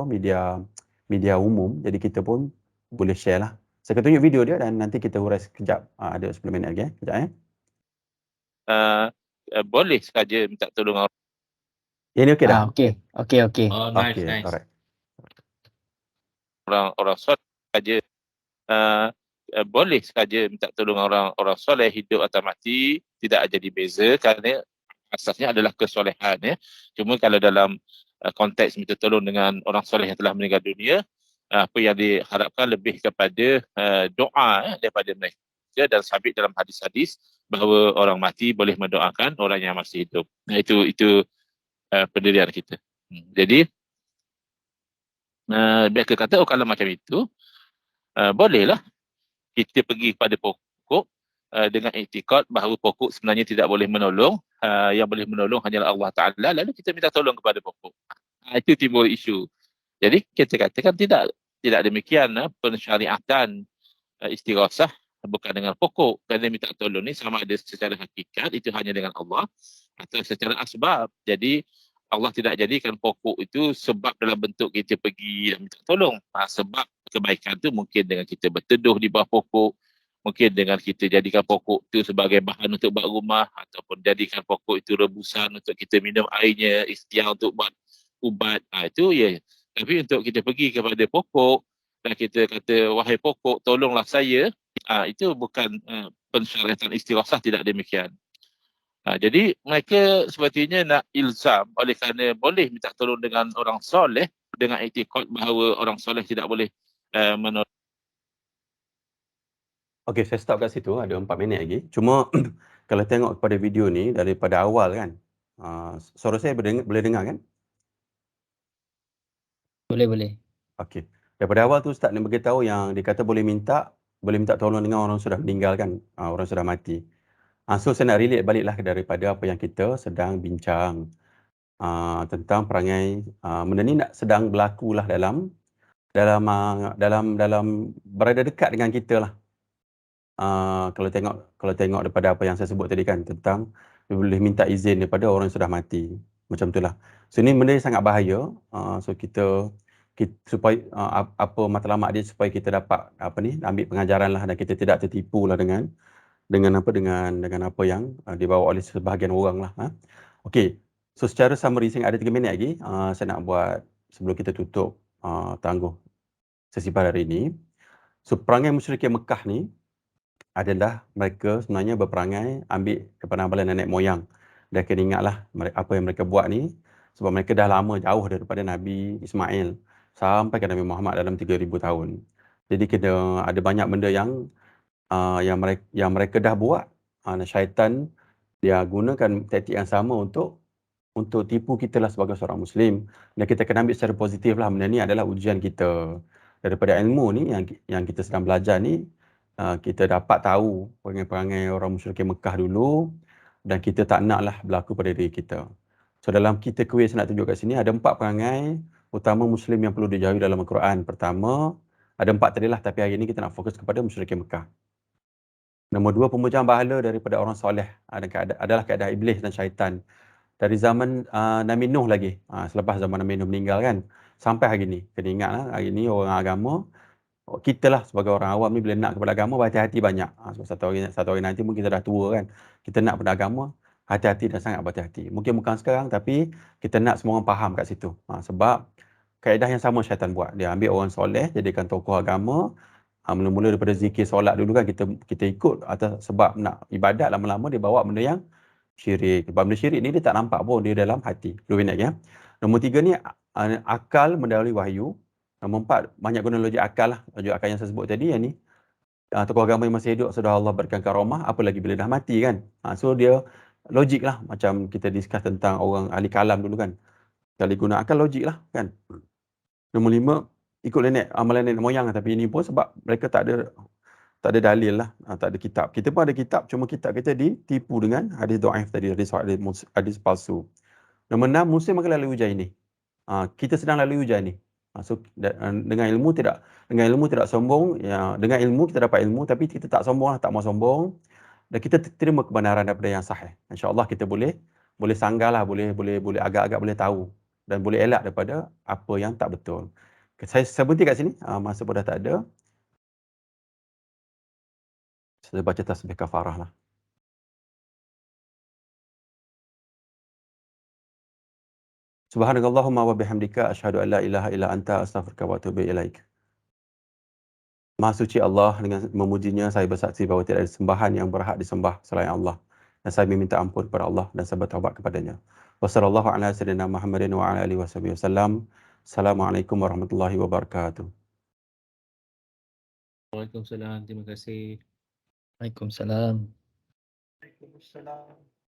umum, jadi kita pun boleh share lah. Saya akan tunjuk video dia dan nanti kita hurai sekejap, ada 10 minit lagi kejap boleh saja minta tolong orang. Yang ni okey dah? Okey. Oh, nice. Alright. Orang soleh saja, boleh saja minta tolong orang soleh, hidup atau mati, tidak jadi beza, kerana asasnya adalah kesolehan ya. Cuma kalau dalam konteks minta tolong dengan orang soleh yang telah meninggal dunia, apa yang diharapkan lebih kepada doa daripada mereka, dan sabit dalam hadis-hadis bahawa orang mati boleh mendoakan orang yang masih hidup. Itu pendirian kita. Jadi mereka kata, kalau macam itu bolehlah kita pergi pada pokok dengan iktikad bahawa pokok sebenarnya tidak boleh menolong, yang boleh menolong hanyalah Allah Ta'ala, lalu kita minta tolong kepada pokok. Itu timbul isu. Jadi kita katakan tidak demikian pensyariatan istighasah bukan dengan pokok, kerana minta tolong ni sama ada secara hakikat itu hanya dengan Allah atau secara asbab. Jadi Allah tidak jadikan pokok itu sebab dalam bentuk kita pergi dan minta tolong. Sebab kebaikan tu mungkin dengan kita berteduh di bawah pokok, mungkin dengan kita jadikan pokok itu sebagai bahan untuk buat rumah, ataupun jadikan pokok itu rebusan untuk kita minum airnya, ikhtiar untuk buat ubat. Itu ya. Tapi untuk kita pergi kepada pokok dan kita kata, wahai pokok, tolonglah saya, itu bukan pensyariatan istighasah, tidak demikian. Jadi mereka sepertinya nak ilzam oleh kerana boleh minta tolong dengan orang soleh dengan iktikad bahawa orang soleh tidak boleh menolong. Okey, saya stop kat situ, ada 4 minit lagi. Cuma kalau tengok kepada video ni daripada awal kan, suara saya boleh dengar kan? Boleh. Okey. Daripada awal tu Ustaz nak beritahu yang dia kata boleh minta tolong dengan orang sudah meninggal kan, orang sudah mati. So saya nak relate baliklah daripada apa yang kita sedang bincang tentang perangai benda ni sedang berlakulah dalam berada dekat dengan kita lah. Kalau tengok daripada apa yang saya sebut tadi kan, tentang boleh minta izin daripada orang yang sudah mati, macam itulah. So ni benda yang sangat bahaya. So kita supaya apa matlamat dia, supaya kita dapat ambil pengajaran lah, dan kita tidak tertipu lah dengan apa yang dibawa oleh sebahagian orang lah. Okey, so secara summary, saya ada 3 minit lagi. Saya nak buat sebelum kita tutup tangguh sesi pada hari ini. So perangai musyrikin Mekah ni adalah mereka sebenarnya berperangai ambil kepenampilan nenek moyang. Dan kena ingatlah apa yang mereka buat ni, sebab mereka dah lama jauh daripada Nabi Ismail sampai ke Nabi Muhammad dalam 3,000 tahun. Jadi kena ada banyak benda yang mereka dah buat. Syaitan dia gunakan taktik yang sama untuk tipu kita lah sebagai seorang Muslim. Dan kita kena ambil secara positif lah, benda ni adalah ujian kita. Daripada ilmu ni yang kita sedang belajar ni, kita dapat tahu perangai-perangai orang musyrikin Mekah dulu, dan kita tak naklah berlaku pada diri kita. So dalam kita kuis saya nak tunjuk kat sini, ada 4 perangai utama Muslim yang perlu dijauhi dalam Al-Quran. Pertama, ada 4 tadi lah, tapi hari ini kita nak fokus kepada musyrikin Mekah. Nombor 2, pemujaan berhala daripada orang soleh adalah keadaan iblis dan syaitan. Dari zaman Nabi Nuh lagi, selepas zaman Nabi Nuh meninggal kan, sampai hari ni. Kena ingatlah, hari ni orang agama kita lah sebagai orang awam ni bila nak kepada agama berhati-hati banyak. Sebab satu hari nanti mungkin kita dah tua kan. Kita nak kepada agama, hati-hati dan sangat berhati-hati. Mungkin bukan sekarang tapi kita nak semua orang faham kat situ. Sebab kaedah yang sama syaitan buat. Dia ambil orang soleh, jadikan tokoh agama. Mula-mula daripada zikir solat dulu kan kita ikut atas sebab nak ibadat, lama-lama dia bawa benda yang syirik. Sebab benda syirik ni dia tak nampak pun, dia dalam hati. Dulu ingat ya. Nombor 3 ni akal mendahului wahyu. Nombor 4, banyak guna logik akal lah. Logik akal yang saya sebut tadi, yang ni tokoh agama yang masih hidup sudah Allah berikan karamah, apa lagi bila dah mati kan. So dia logik lah, macam kita discuss tentang orang ahli kalam dulu kan. Kali guna akal logik lah kan. Nombor 5, ikut amalan nenek moyang, tapi ini pun sebab mereka tak ada dalil lah, tak ada kitab. Kita pun ada kitab, cuma kitab kita ditipu dengan hadis dhaif tadi, hadis palsu. Nombor 6, muslim akan lalui ujian ini. Kita sedang lalui ujian ni. So dengan ilmu tidak sombong, ya, dengan ilmu kita dapat ilmu, tapi kita tak sombong lah, tak mau sombong, dan kita terima kebenaran daripada yang sahih. InsyaAllah kita boleh sanggah lah, boleh agak-agak boleh tahu dan boleh elak daripada apa yang tak betul. Saya berhenti kat sini, masa pun dah tak ada. Saya baca tasbih kafarah lah. Subhanakallahumma wa bihamdika asyhadu an la ilaha illa anta astaghfiruka wa atubu ilaik. Maha suci Allah, dengan memujinya saya bersaksi bahawa tidak ada sembahan yang berhak disembah selain Allah. Dan saya meminta ampun kepada Allah dan saya bertaubat kepadanya. Wassallallahu ala sayyidina Muhammadin wa ala alihi wasallam. Assalamualaikum warahmatullahi wabarakatuh. Waalaikumsalam. Terima kasih. Waalaikumsalam. Waalaikumsalam.